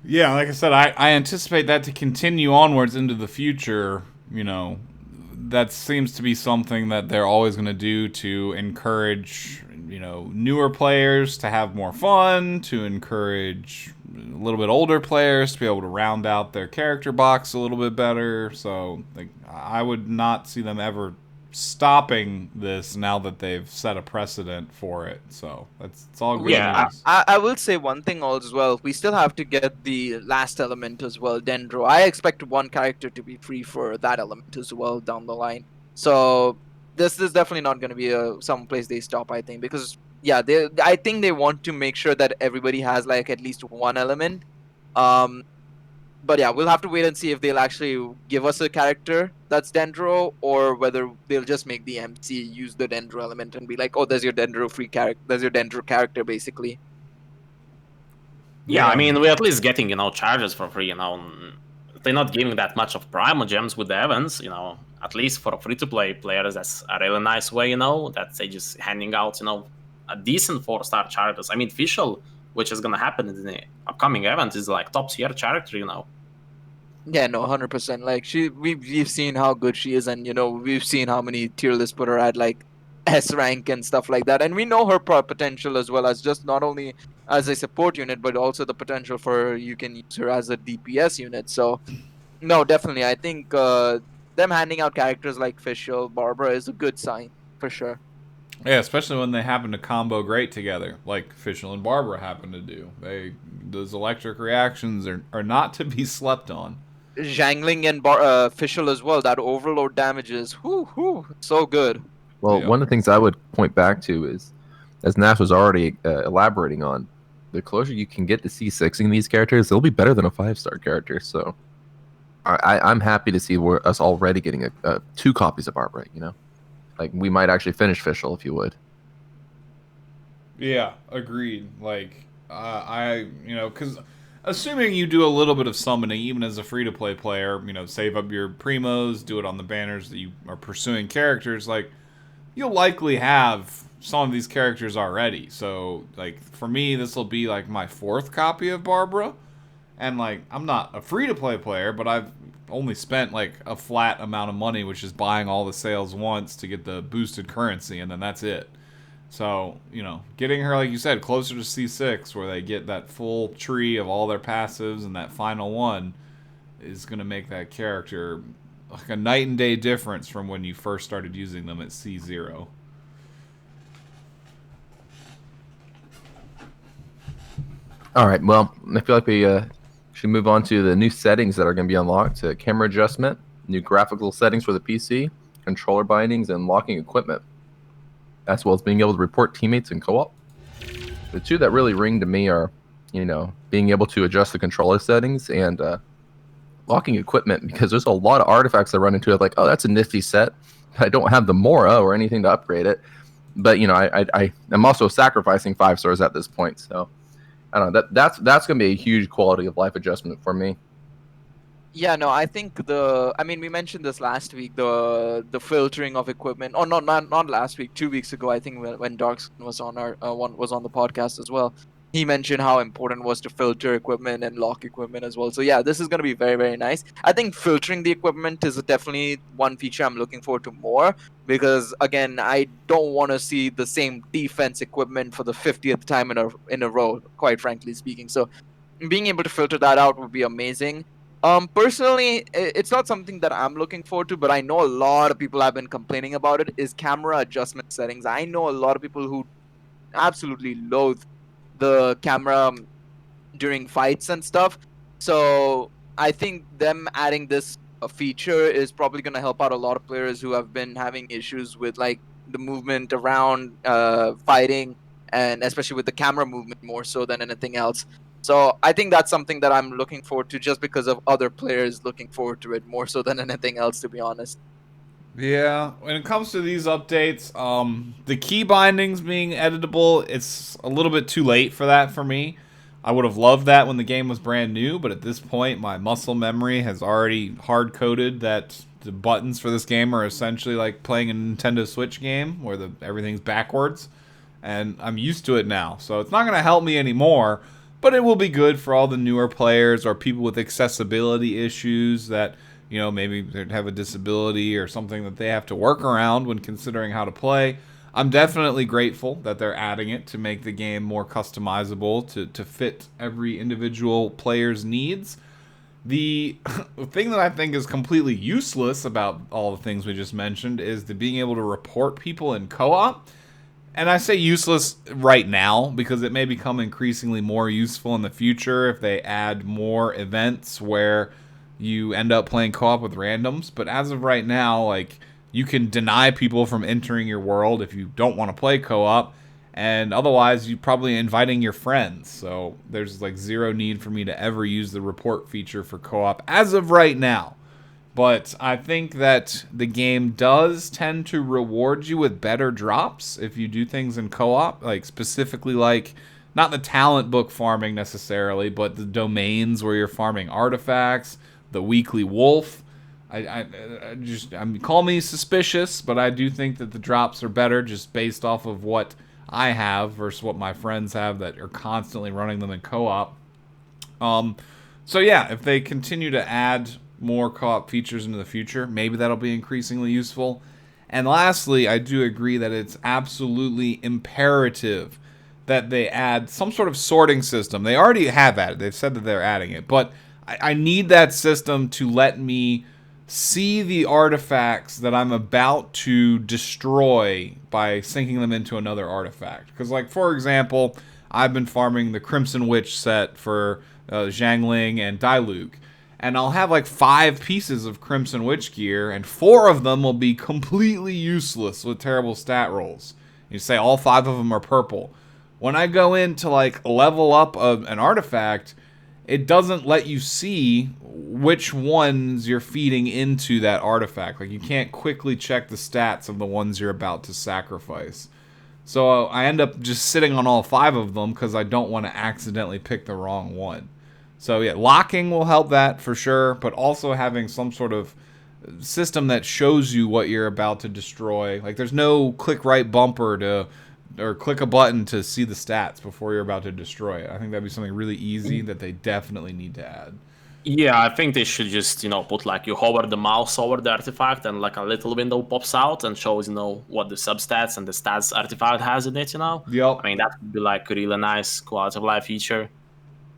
Yeah, like I said, I anticipate that to continue onwards into the future. That seems to be something that they're always going to do to encourage, newer players to have more fun, to encourage a little bit older players to be able to round out their character box a little bit better. So, like, I would not see them ever stopping this now that they've set a precedent for it. So it's all good news. I will say one thing as well. We still have to get the last element as well, Dendro. I expect one character to be free for that element as well down the line. So this is definitely not going to be some place they stop, I think, because I think they want to make sure that everybody has like at least one element. But yeah, we'll have to wait and see if they'll actually give us a character that's Dendro, or whether they'll just make the MC use the Dendro element and be like, oh, there's your Dendro free character, there's your Dendro character, basically. Yeah, I mean, we're at least getting, charges for free, They're not giving that much of Primo Gems with the events, at least for free-to-play players. That's a really nice way, that they just handing out, a decent 4-star characters. I mean, Fischl, which is going to happen in the upcoming event, is like top-tier character, Yeah, no, 100%. Like, we've seen how good she is, and, we've seen how many tier lists put her at, like, S rank and stuff like that. And we know her potential as well as just not only as a support unit, but also the potential for you can use her as a DPS unit. So, no, definitely. I think them handing out characters like Fischl, Barbara is a good sign, for sure. Yeah, especially when they happen to combo great together, like Fischl and Barbara happen to do. Those electric reactions are not to be slept on. Zhangling and Fischl as well. That overload damages. Whoo, whoo, so good. Well, Yeah. one of the things I would point back to is, as Nash was already elaborating on, the closer you can get to C6ing these characters, they'll be better than a 5-star character. So I'm happy to see us already getting 2 copies of Barbara, you know? Like, we might actually finish Fischl if you would. Yeah, agreed. Like, because assuming you do a little bit of summoning, even as a free to play player, save up your primos, do it on the banners that you are pursuing characters, like, you'll likely have some of these characters already. So, like, for me, this will be like my 4th copy of Barbara. And, like, I'm not a free to play player, but I've only spent, like, a flat amount of money, which is buying all the sales once to get the boosted currency, and then that's it. So, getting her, like you said, closer to C6, where they get that full tree of all their passives and that final one, is going to make that character like a night and day difference from when you first started using them at C0. All right, well, I feel like we should move on to the new settings that are going to be unlocked. Camera adjustment, new graphical settings for the PC, controller bindings, and locking equipment, as well as being able to report teammates in co-op. The 2 that really ring to me are, being able to adjust the controller settings and locking equipment, because there's a lot of artifacts I run into. Like, oh, that's a nifty set. I don't have the Mora or anything to upgrade it, but I'm also sacrificing 5 stars at this point. So I don't know. That's going to be a huge quality of life adjustment for me. Yeah, no, I think we mentioned this last week, the filtering of equipment. Oh, not last week, 2 weeks ago, I think, when Dark was on our was on the podcast as well. He mentioned how important it was to filter equipment and lock equipment as well. So yeah, this is going to be very, very nice. I think filtering the equipment is definitely one feature I'm looking forward to more, because again, I don't want to see the same defense equipment for the 50th time in a row, quite frankly speaking. So being able to filter that out would be amazing. Personally, it's not something that I'm looking forward to, but I know a lot of people have been complaining about it, is camera adjustment settings. I know a lot of people who absolutely loathe the camera during fights and stuff. So I think them adding this feature is probably going to help out a lot of players who have been having issues with, like, the movement around fighting, and especially with the camera movement more so than anything else. So I think that's something that I'm looking forward to, just because of other players looking forward to it more so than anything else, to be honest. Yeah, when it comes to these updates, the key bindings being editable, it's a little bit too late for that for me. I would have loved that when the game was brand new, but at this point, my muscle memory has already hard-coded that the buttons for this game are essentially like playing a Nintendo Switch game where everything's backwards, and I'm used to it now. So it's not going to help me anymore, but it will be good for all the newer players or people with accessibility issues that maybe they have a disability or something that they have to work around when considering how to play. I'm definitely grateful that they're adding it to make the game more customizable to fit every individual player's needs. The thing that I think is completely useless about all the things we just mentioned is the being able to report people in co-op. And I say useless right now because it may become increasingly more useful in the future if they add more events where you end up playing co-op with randoms. But as of right now, like, you can deny people from entering your world if you don't want to play co-op, and otherwise you're probably inviting your friends. So there's like zero need for me to ever use the report feature for co-op as of right now. But I think that the game does tend to reward you with better drops if you do things in co-op, like specifically like not the talent book farming necessarily, but the domains where you're farming artifacts, the weekly wolf. Call me suspicious, but I do think that the drops are better just based off of what I have versus what my friends have that are constantly running them in co-op. So yeah, if they continue to add more co-op features into the future, maybe that'll be increasingly useful. And lastly, I do agree that it's absolutely imperative that they add some sort of sorting system. They already have added. They've said that they're adding it, but I need that system to let me see the artifacts that I'm about to destroy by sinking them into another artifact. Because, like, for example, I've been farming the Crimson Witch set for Zhangling and Diluc. And I'll have like 5 pieces of Crimson Witch gear, and 4 of them will be completely useless with terrible stat rolls. You say all 5 of them are purple. When I go in to like level up an artifact, it doesn't let you see which ones you're feeding into that artifact. Like, you can't quickly check the stats of the ones you're about to sacrifice. So I end up just sitting on all 5 of them because I don't want to accidentally pick the wrong one. So yeah, locking will help that for sure, but also having some sort of system that shows you what you're about to destroy. Like, there's no click right bumper to or click a button to see the stats before you're about to destroy it. I think that'd be something really easy that they definitely need to add. Yeah, I think they should just, put like you hover the mouse over the artifact and like a little window pops out and shows, what the substats and the stats artifact has in it. Yep. I mean, that would be like a really nice quality of life feature.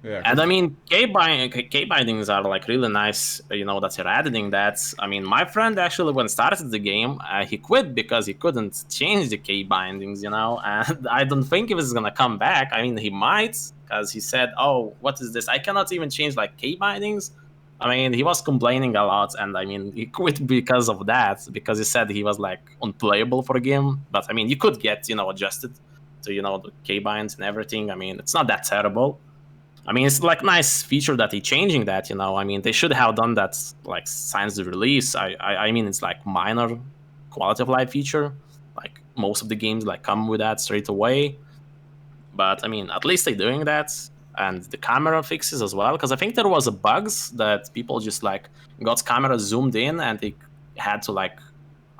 Yeah. And I mean, key bindings are like really nice, that you're adding that. I mean, my friend actually, when started the game, he quit because he couldn't change the key bindings, and I don't think he was gonna come back. I mean, he might, because he said, "Oh, what is this? I cannot even change like key bindings." I mean, he was complaining a lot, and I mean, he quit because of that, because he said he was like unplayable for the game. But I mean, you could get, adjusted to, the key binds and everything. I mean, it's not that terrible. I mean, it's like nice feature that they're changing that, I mean, they should have done that like since the release. I mean, it's like minor quality of life feature. Like most of the games like come with that straight away. But I mean, at least they're doing that. And the camera fixes as well, because I think there was a bugs that people just like got camera zoomed in and they had to like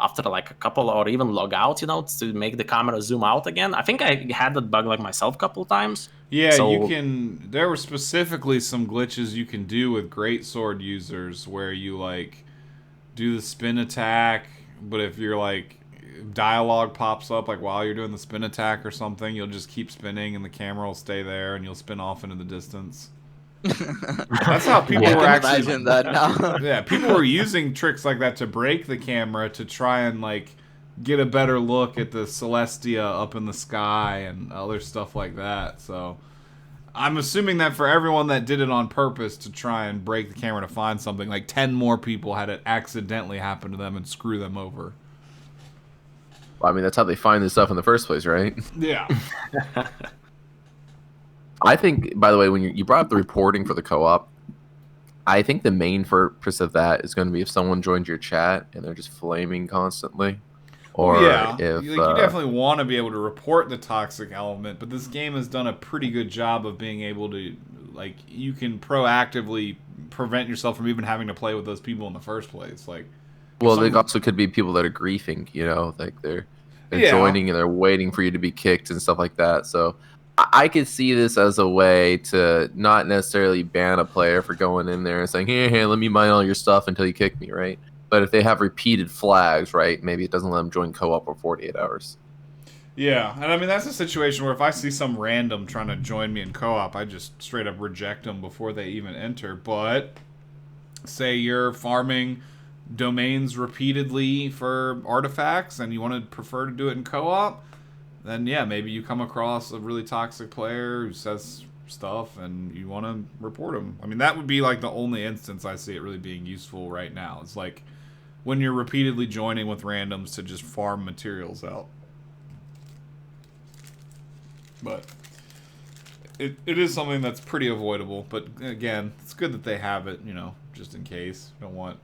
after like a couple or even log out, to make the camera zoom out again. I think I had that bug like myself a couple times. Yeah, So, you can. There were specifically some glitches you can do with greatsword users where you like do the spin attack, but if you're like dialogue pops up like while you're doing the spin attack or something, you'll just keep spinning and the camera will stay there and you'll spin off into the distance. That's how people I were can actually. imagine that now. Yeah, people were using tricks like that to break the camera to try and like get a better look at the Celestia up in the sky and other stuff like that. So I'm assuming that for everyone that did it on purpose to try and break the camera to find something, like 10 more people had it accidentally happen to them and screw them over. Well, I mean, that's how they find this stuff in the first place, right? Yeah. I think, by the way, when you brought up the reporting for the co-op, I think the main purpose of that is going to be if someone joins your chat and they're just flaming constantly. Or yeah, if you definitely want to be able to report the toxic element, but this game has done a pretty good job of being able to, like, you can proactively prevent yourself from even having to play with those people in the first place. Like, well, there also could be people that are griefing, like they're joining and they're waiting for you to be kicked and stuff like that. So I could see this as a way to not necessarily ban a player for going in there and saying, hey, let me mine all your stuff until you kick me, right? But if they have repeated flags, right, maybe it doesn't let them join co-op for 48 hours. Yeah, and I mean, that's a situation where if I see some random trying to join me in co-op, I just straight up reject them before they even enter. But say you're farming domains repeatedly for artifacts and you want to prefer to do it in co-op, then yeah, maybe you come across a really toxic player who says stuff and you want to report them. I mean, that would be like the only instance I see it really being useful right now. It's like when you're repeatedly joining with randoms to just farm materials out. But it is something that's pretty avoidable. But again, it's good that they have it, just in case. You don't want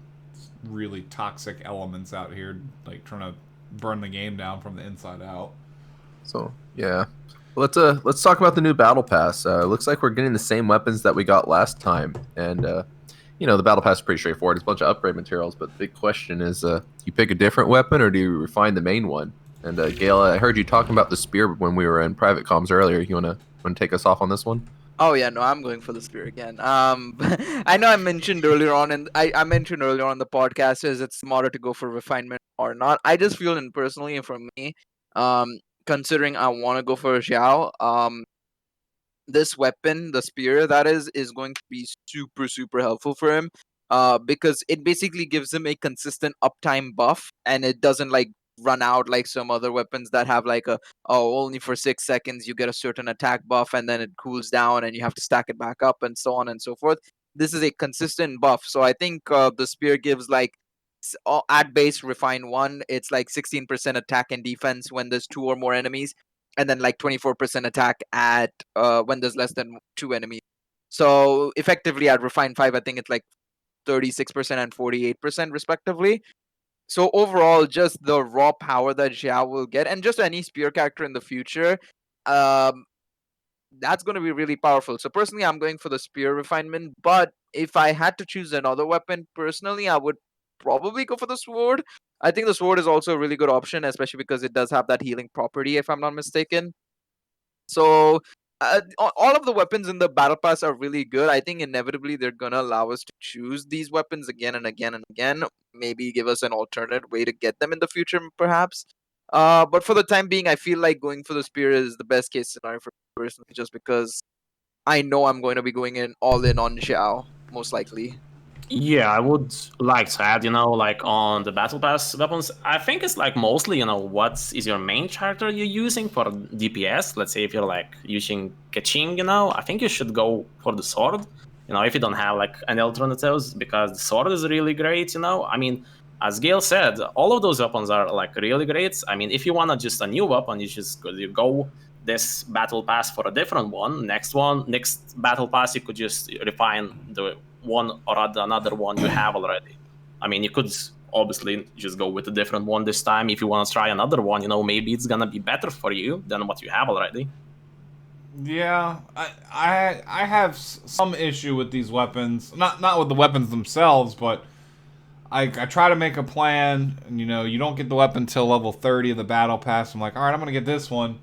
really toxic elements out here, like trying to burn the game down from the inside out. So yeah, let's talk about the new battle pass. Looks like we're getting the same weapons that we got last time, and the battle pass is pretty straightforward. It's a bunch of upgrade materials, but the big question is, you pick a different weapon or do you refine the main one? And Gail, I heard you talking about the spear when we were in private comms earlier. You wanna take us off on this one? Oh yeah, no, I'm going for the spear again. I know I mentioned earlier on, and I mentioned earlier on the podcast is it's smarter to go for refinement or not. I just feel, and personally, and for me, considering I want to go for Xiao, this weapon, the spear, that is going to be super super helpful for him. because it basically gives him a consistent uptime buff, and it doesn't like run out like some other weapons that have like a only for 6 seconds you get a certain attack buff and then it cools down and you have to stack it back up and so on and so forth. This is a consistent buff, so I think the spear gives like at base refine 1, it's like 16% attack and defense when there's 2 or more enemies, and then like 24% attack at when there's less than 2 enemies. So effectively at refine 5, I think it's like 36% and 48% respectively. So overall, just the raw power that Xiao will get, and just any spear character in the future, um, that's going to be really powerful. So personally, I'm going for the spear refinement. But if I had to choose another weapon, personally, I would probably go for the sword. I think the sword is also a really good option, especially because it does have that healing property, if I'm not mistaken. So all of the weapons in the battle pass are really good. I think inevitably they're gonna allow us to choose these weapons again and again and again. Maybe give us an alternate way to get them in the future, perhaps. But for the time being, I feel like going for the spear is the best case scenario for me personally, just because I know I'm going to be going in all in on Xiao, most likely. Yeah, I would like to add, like on the battle pass weapons, I think it's like mostly, what is your main character you're using for DPS. Let's say if you're like using Kaching, I think you should go for the sword, if you don't have like any alternatives, because the sword is really great, I mean, as Gail said, all of those weapons are like really great. I mean, if you want just a new weapon, you go this battle pass for a different one. Next battle pass, you could just refine the one or another one you have already. I mean, you could obviously just go with a different one this time. If you want to try another one, maybe it's gonna be better for you than what you have already. Yeah, I have some issue with these weapons. Not with the weapons themselves, but I try to make a plan, and you don't get the weapon till level 30 of the battle pass. I'm like, all right, I'm gonna get this one.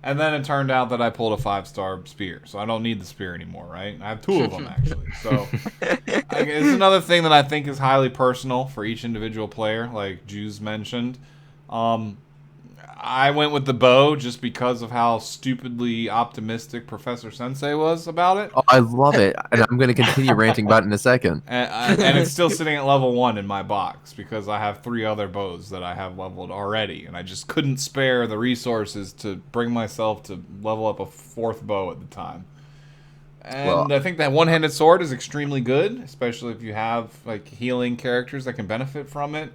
And then it turned out that I pulled a 5-star spear, so I don't need the spear anymore, right? I have 2 of them, actually. So it's another thing that I think is highly personal for each individual player, like Juice mentioned. I went with the bow just because of how stupidly optimistic Professor Sensei was about it. Oh, I love it, and I'm going to continue ranting about it in a second. And it's still sitting at level 1 in my box because I have 3 other bows that I have leveled already, and I just couldn't spare the resources to bring myself to level up a 4th bow at the time. And I think that one-handed sword is extremely good, especially if you have like healing characters that can benefit from it.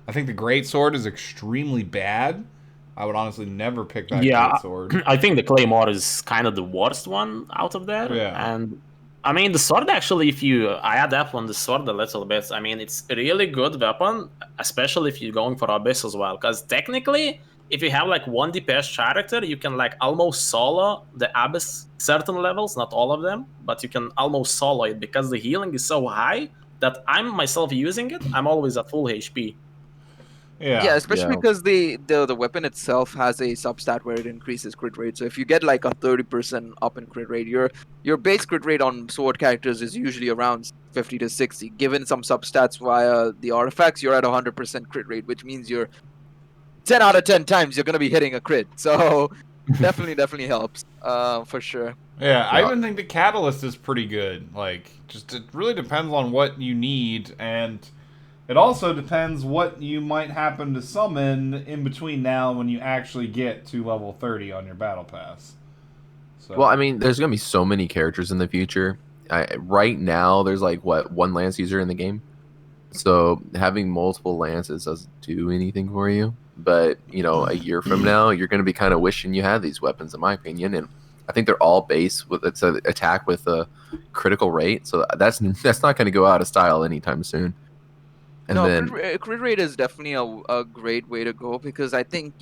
I think the great sword is extremely bad. I would honestly never pick that great sword. I think the Claymore is kind of the worst one out of there. Yeah. And I mean, the sword actually, I add up on the sword a little bit, I mean, it's a really good weapon, especially if you're going for Abyss as well. Because technically, if you have like 1 DPS character, you can like almost solo the Abyss certain levels, not all of them, but you can almost solo it because the healing is so high that I'm myself using it, I'm always at full HP. Yeah, especially because the weapon itself has a substat where it increases crit rate. So if you get like a 30% up in crit rate, your base crit rate on sword characters is usually around 50 to 60. Given some substats via the artifacts, you're at 100% crit rate, which means you're 10 out of 10 times you're gonna be hitting a crit. So definitely helps, for sure. Yeah, I even think the catalyst is pretty good. Like, just it really depends on what you need, and it also depends what you might happen to summon in between now and when you actually get to level 30 on your battle pass. So. Well, I mean, there's going to be so many characters in the future. Right now, there's like, 1 lance user in the game. So having multiple lances doesn't do anything for you. But, a year from now, you're going to be kind of wishing you had these weapons, in my opinion. And I think they're all base with it's an attack with a critical rate. So that's not going to go out of style anytime soon. And then crit rate is definitely a great way to go, because I think,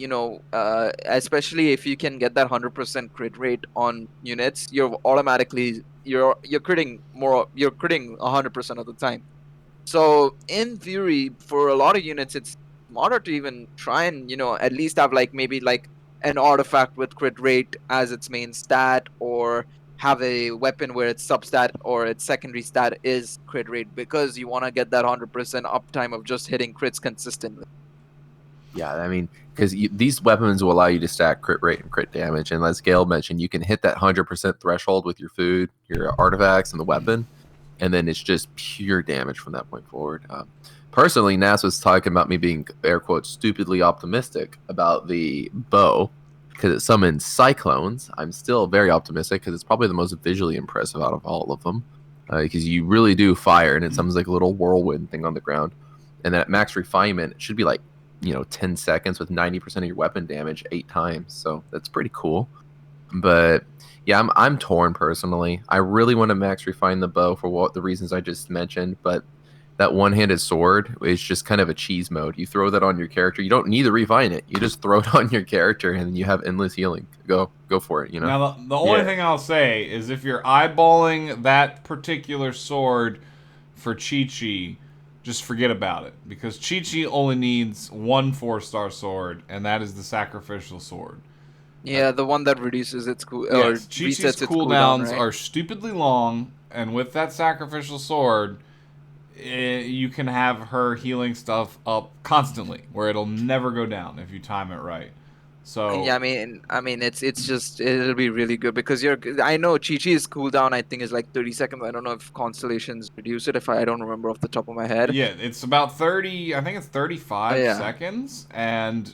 especially if you can get that 100% crit rate on units, you're automatically you're critting 100% of the time. So in theory, for a lot of units, it's smarter to even try and at least have like maybe like an artifact with crit rate as its main stat, or have a weapon where its substat or its secondary stat is crit rate, because you want to get that 100% uptime of just hitting crits consistently. Yeah, I mean, because these weapons will allow you to stack crit rate and crit damage, and as Gale mentioned, you can hit that 100% threshold with your food, your artifacts, and the weapon. and then it's just pure damage from that point forward. Personally, Nas was talking about me being, air quotes, stupidly optimistic about the bow because it summons cyclones. I'm still very optimistic because it's probably the most visually impressive out of all of them, because you really do fire and it summons like a little whirlwind thing on the ground. And then at max refinement, it should be like 10 seconds with 90% of your weapon damage 8 times. So that's pretty cool. But yeah, I'm torn personally. I really want to max refine the bow for the reasons I just mentioned, but that one-handed sword is just kind of a cheese mode. You throw that on your character. You don't need to refine it. You just throw it on your character, and you have endless healing. Go for it. Now, the only thing I'll say is if you're eyeballing that particular sword for Chi-Chi, just forget about it. Because Chi-Chi only needs one 4-star sword, and that is the sacrificial sword. Yeah, the one that reduces its or Yes, resets Chi-Chi's its cooldowns right? are stupidly long, and with that sacrificial sword, you can have her healing stuff up constantly, where it'll never go down if you time it right. So Yeah, I mean, it's just it'll be really good because I know Chi-Chi's cooldown I think is like 30 seconds. I don't know if Constellations reduce it. If I don't remember off the top of my head. yeah, it's about 30. I think it's 35 Yeah. seconds, and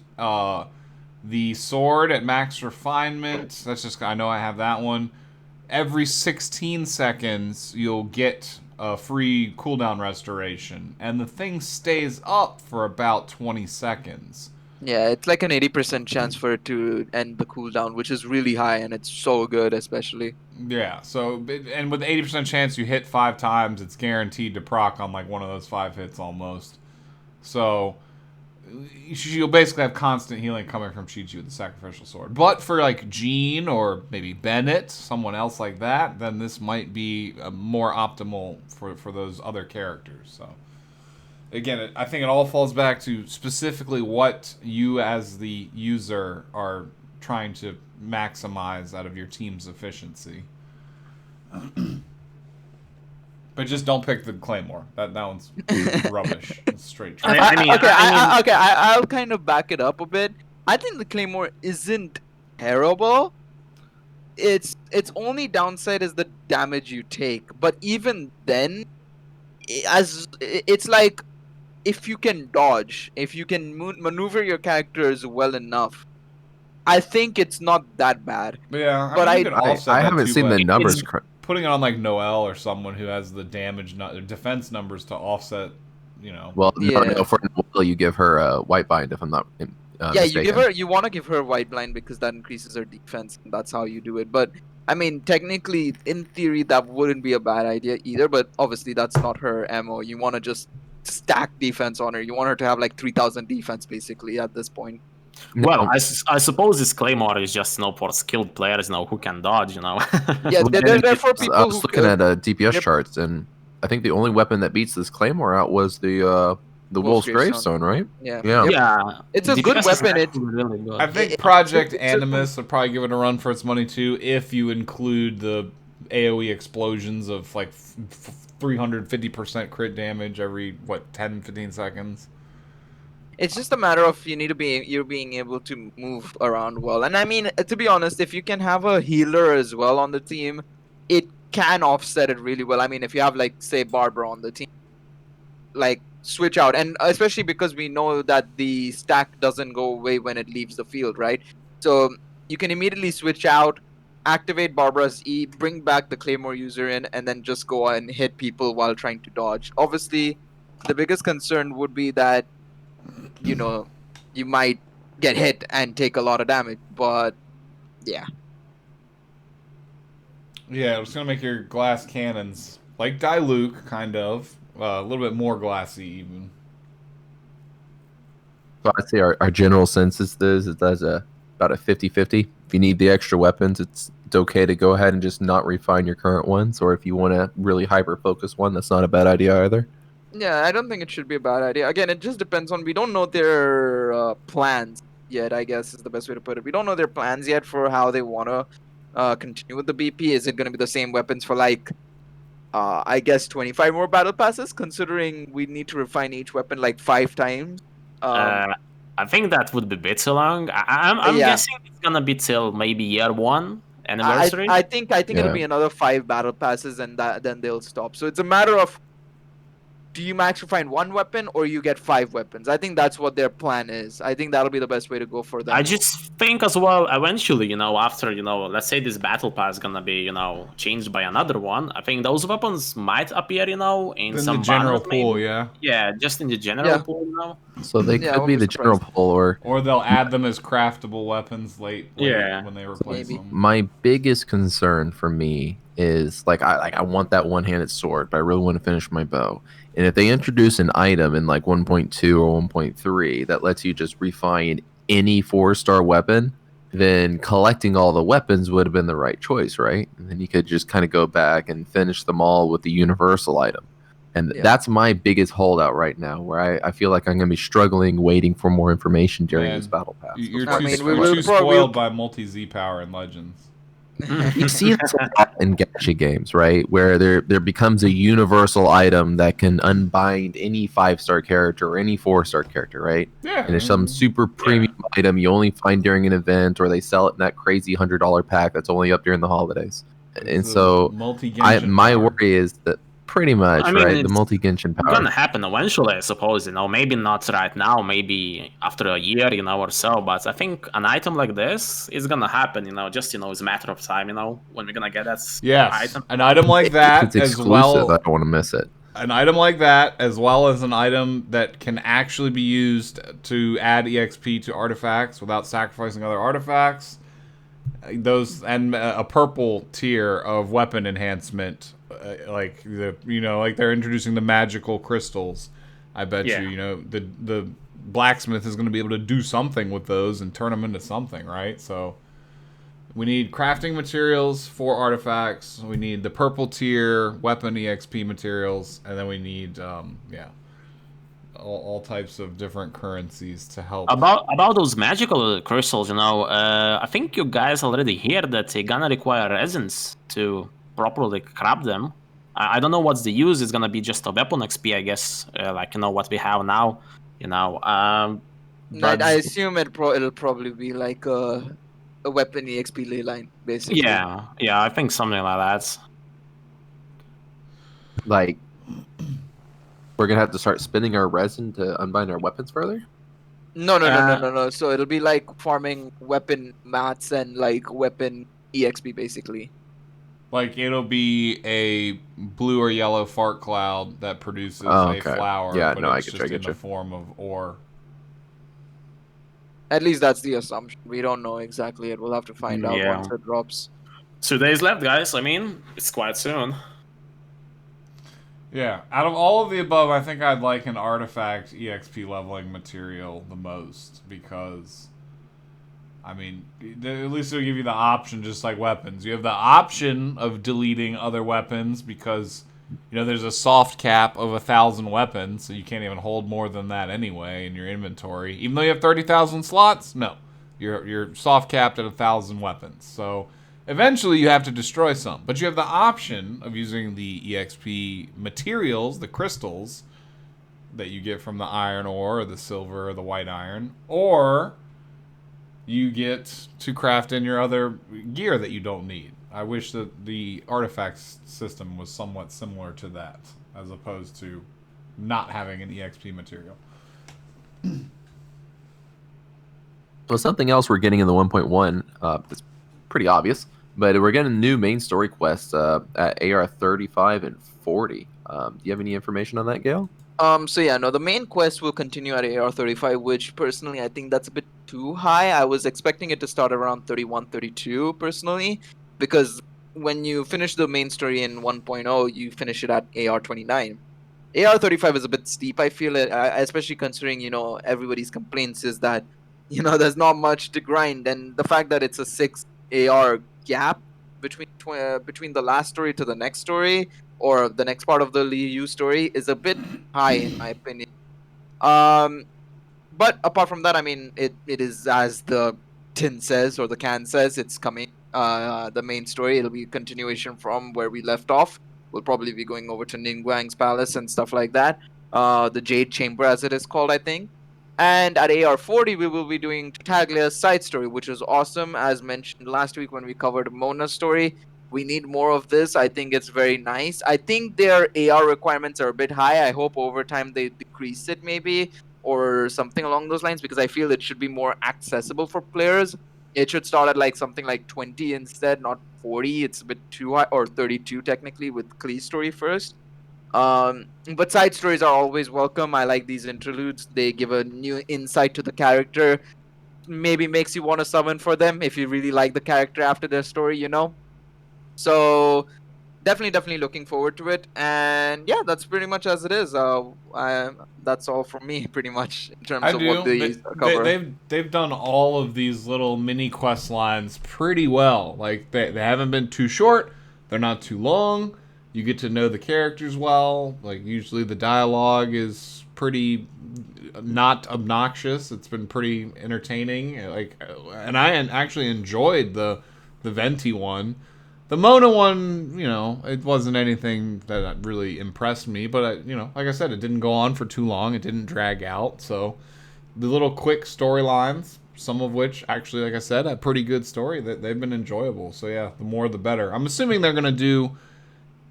the sword at max refinement. That's just I know I have that one. Every 16 seconds, you'll get a free cooldown restoration, and the thing stays up for about 20 seconds. Yeah, it's like an 80% chance for it to end the cooldown, which is really high, and it's so good, especially. Yeah, so, and with 80% chance you hit 5 times, it's guaranteed to proc on like one of those 5 hits almost. So, you'll basically have constant healing coming from Chi-Chi with the sacrificial sword. But for like Jean or maybe Bennett, someone else like that, then this might be more optimal for those other characters. So again, I think it all falls back to specifically what you as the user are trying to maximize out of your team's efficiency. But just don't pick the Claymore. That one's rubbish. It's straight trash. I'll kind of back it up a bit. I think the Claymore isn't terrible. Its only downside is the damage you take. But even then, it's like if you can dodge, if you can maneuver your characters well enough, I think it's not that bad. Yeah, but you can offset I that haven't too, seen but the numbers. putting it on like Noelle or someone who has the defense numbers to offset, Well, Yeah. no, for Noelle, you give her a white bind if I'm not Yeah, mistaken. you want to give her white blind because that increases her defense, and that's how you do it. But I mean, technically, in theory, that wouldn't be a bad idea either. But obviously, that's not her MO. You want to just stack defense on her. You want her to have like 3,000 defense basically at this point. Well, No. I suppose this Claymore is just for skilled players who can dodge. Yeah, they're for I people was who looking at DPS they're- charts, and I think the only weapon that beats this Claymore out was the Wolf's Gravestone, right? Yeah. Yeah. Yep. Yeah, It's a good DPS is weapon. actually really good. I think It- Project it's a- Animus would probably give it a run for its money too, if you include the AOE explosions of like 350% crit damage every 10, 15 seconds. It's just a matter of you're being able to move around well. And I mean, to be honest, if you can have a healer as well on the team, it can offset it really well. I mean, if you have like say Barbara on the team, like switch out, and especially because we know that the stack doesn't go away when it leaves the field, right? So you can immediately switch out, activate Barbara's E, bring back the Claymore user in, and then just go and hit people while trying to dodge. Obviously, the biggest concern would be that you might get hit and take a lot of damage, but yeah. Yeah, it's gonna make your glass cannons like Diluc, kind of a little bit more glassy even. So I'd say our general sense is that's about a 50-50. If you need the extra weapons, it's okay to go ahead and just not refine your current ones, or if you want to really hyper focus one, that's not a bad idea either. Yeah, I don't think it should be a bad idea. Again, it just depends on we don't know their plans yet, I guess is the best way to put it. We don't know their plans yet for how they want to continue with the BP. Is it going to be the same weapons for like I guess 25 more battle passes, considering we need to refine each weapon like 5 times? I think that would be a bit too long. I'm Yeah. guessing it's gonna be till maybe year 1, anniversary. I think it'll Yeah. be another 5 battle passes, and then they'll stop. So it's a matter of, do you max to find 1 weapon or you get 5 weapons? I think that's what their plan is. I think that'll be the best way to go for them. I just think as well, eventually, after, let's say this battle pass is gonna be, changed by another one. I think those weapons might appear, in In some the general banners, pool, maybe. yeah. Yeah, just in the general Yeah. pool, So they Yeah, I could won't be be the general surprised. pool, Or they'll add them as craftable weapons late Yeah. when they replace Maybe. them. My biggest concern for me is I want that one-handed sword, but I really want to finish my bow. And if they introduce an item in like 1.2 or 1.3 that lets you just refine any 4-star weapon, then collecting all the weapons would have been the right choice, right? And then you could just kind of go back and finish them all with the universal item. And Yeah. that's my biggest holdout right now, where I feel like I'm going to be struggling waiting for more information during Man, this battle pass. You're before I too, pick we my you're will too weapon. spoiled by multi-Z power and Legends. You see this a lot in gacha games, right? Where there becomes a universal item that can unbind any 5-star character or any 4-star character, right? Yeah. And there's some super premium item you only find during an event, or they sell it in that crazy $100 pack that's only up during the holidays. And so my worry is that pretty much, I mean, right, the it's multi-Genshin power. gonna happen eventually, I suppose. Maybe not right now, maybe after a year, or so. But I think an item like this is gonna happen. Just it's a matter of time. When we're gonna get that item. An item like If that it's as exclusive, well. I don't want to miss it. An item like that, as well as an item that can actually be used to add EXP to artifacts without sacrificing other artifacts. Those and a purple tier of weapon enhancement, like they're introducing the magical crystals. I bet you, the blacksmith is going to be able to do something with those and turn them into something, right? So we need crafting materials for artifacts. We need the purple tier weapon EXP materials, and then we need all types of different currencies to help. About those magical crystals, I think you guys already hear that they're gonna require resins to properly craft them. I don't know what's the use. It's gonna be just a weapon XP, I guess, what we have now. But I assume it'll probably be like a weapon EXP ley line, basically. yeah, I think something like that. Like, we're gonna have to start spinning our resin to unbind our weapons further? No. So it'll be like farming weapon mats and like weapon EXP, basically. Like, it'll be a blue or yellow fart cloud that produces a flower, but it's just in the form of ore. At least that's the assumption. We don't know exactly yet. We'll have to find out once it drops. 2 days left, guys. I mean, it's quite soon. Yeah, out of all of the above, I think I'd like an artifact EXP leveling material the most, because, I mean, at least it'll give you the option, just like weapons. You have the option of deleting other weapons because, there's a soft cap of 1,000 weapons, so you can't even hold more than that anyway in your inventory. Even though you have 30,000 slots, no. You're soft capped at 1,000 weapons, so eventually you have to destroy some. But you have the option of using the EXP materials, the crystals, that you get from the iron ore, or the silver, or the white iron, or you get to craft in your other gear that you don't need. I wish that the artifacts system was somewhat similar to that, as opposed to not having an EXP material. Well, something else we're getting in the 1.1 that's pretty obvious, but we're getting new main story quests at AR 35 and 40. Do you have any information on that, Gale? The main quest will continue at AR 35, which personally I think that's a bit too high. I was expecting it to start around 31, 32 personally, because when you finish the main story in 1.0, you finish it at AR 29. AR 35 is a bit steep, I feel it, especially considering, everybody's complaints is that, there's not much to grind, and the fact that it's a 6 AR gap between the last story to the next story, or the next part of the Liu story, is a bit high in my opinion. But apart from that, I mean, it is as the tin says, or the can says, it's coming. The main story, it'll be a continuation from where we left off. We'll probably be going over to Ningguang's palace and stuff like that. The Jade Chamber, as it is called, I think. And at AR40, we will be doing Tartaglia's side story, which is awesome. As mentioned last week when we covered Mona's story, we need more of this. I think it's very nice. I think their AR requirements are a bit high. I hope over time they decrease it maybe or something along those lines, because I feel it should be more accessible for players. It should start at like something like 20 instead, not 40. It's a bit too high, or 32 technically with Klee's story first. But side stories are always welcome. I like these interludes. They give a new insight to the character. Maybe makes you want to summon for them if you really like the character after their story, you know? So definitely looking forward to it. And yeah, that's pretty much as it is. That's all from me pretty much in terms I of what do. these cover. They've done all of these little mini quest lines pretty well. Like they haven't been too short. They're not too long. You get to know the characters well. Like usually the dialogue is pretty not obnoxious. It's been pretty entertaining. Like, and I actually enjoyed the Venti one. The Mona one, you know, it wasn't anything that really impressed me, but you know, like I said, it didn't go on for too long. It didn't drag out. So the little quick storylines, some of which actually, like I said, a pretty good story, that they've been enjoyable. So yeah, the more the better. I'm assuming they're gonna do,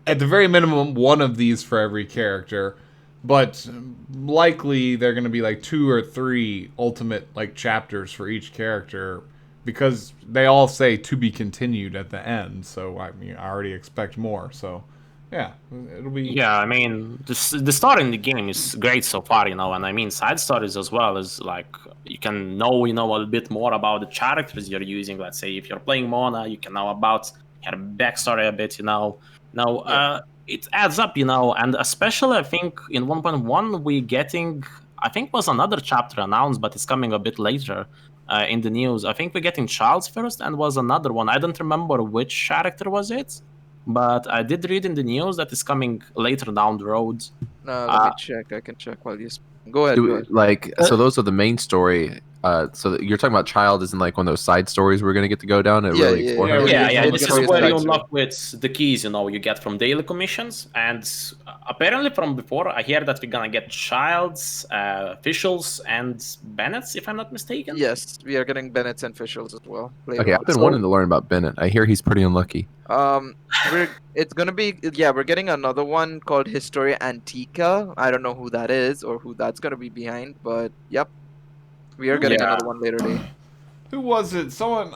at the very minimum, one of these for every character, but likely they're gonna be like 2 or 3 ultimate like chapters for each character, because they all say to be continued at the end. So I mean, I already expect more. So yeah, it'll be. Yeah, I mean, the story in the game is great so far, you know, and I mean, side stories as well is like you can know, you know, a bit more about the characters you're using. Let's say if you're playing Mona, you can know about her backstory a bit, you know. Now, it adds up, you know, and especially I think in 1.1 we getting, I think was another chapter announced, but it's coming a bit later. In the news, I think we're getting Charles first, and was another one. I don't remember which character was it, but I did read in the news that it's coming later down the road. Let me check. I can check while you speak. Go ahead. Go ahead. Like, so those are the main story. So you're talking about Child isn't like one of those side stories we're gonna get to go down and really explore. yeah. Yeah, It's this gonna is be where a you side unlock with the keys, you know, you get from daily commissions, and apparently from before I hear that we're gonna get Childs, officials, and Bennett's, if I'm not mistaken. Yes, we are getting Bennett's and officials as well. Later Okay, on. I've been wanting to learn about Bennett. I hear he's pretty unlucky. It's gonna be, we're getting another one called Historia Antica. I don't know who that is or who that's gonna be behind, but yep, we are getting another one later date. Who was it? Someone,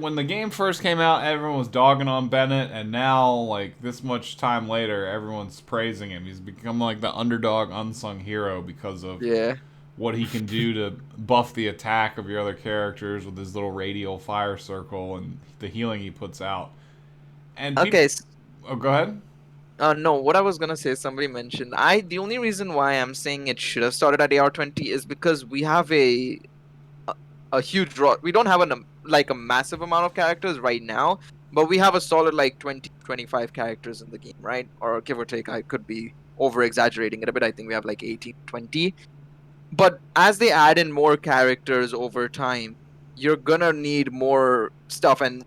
when the game first came out, everyone was dogging on Bennett, and now, like, this much time later, everyone's praising him. He's become, like, the underdog, unsung hero because of what he can do to buff the attack of your other characters with his little radial fire circle and the healing he puts out. And Okay. Oh, go ahead. No, what I was gonna say, somebody mentioned. The only reason why I'm saying it should have started at AR20 is because we have a huge draw. We don't have a massive amount of characters right now, but we have a solid like 20, 25 characters in the game, right? Or give or take. I could be over exaggerating it a bit. I think we have like 18, 20. But as they add in more characters over time, you're gonna need more stuff. And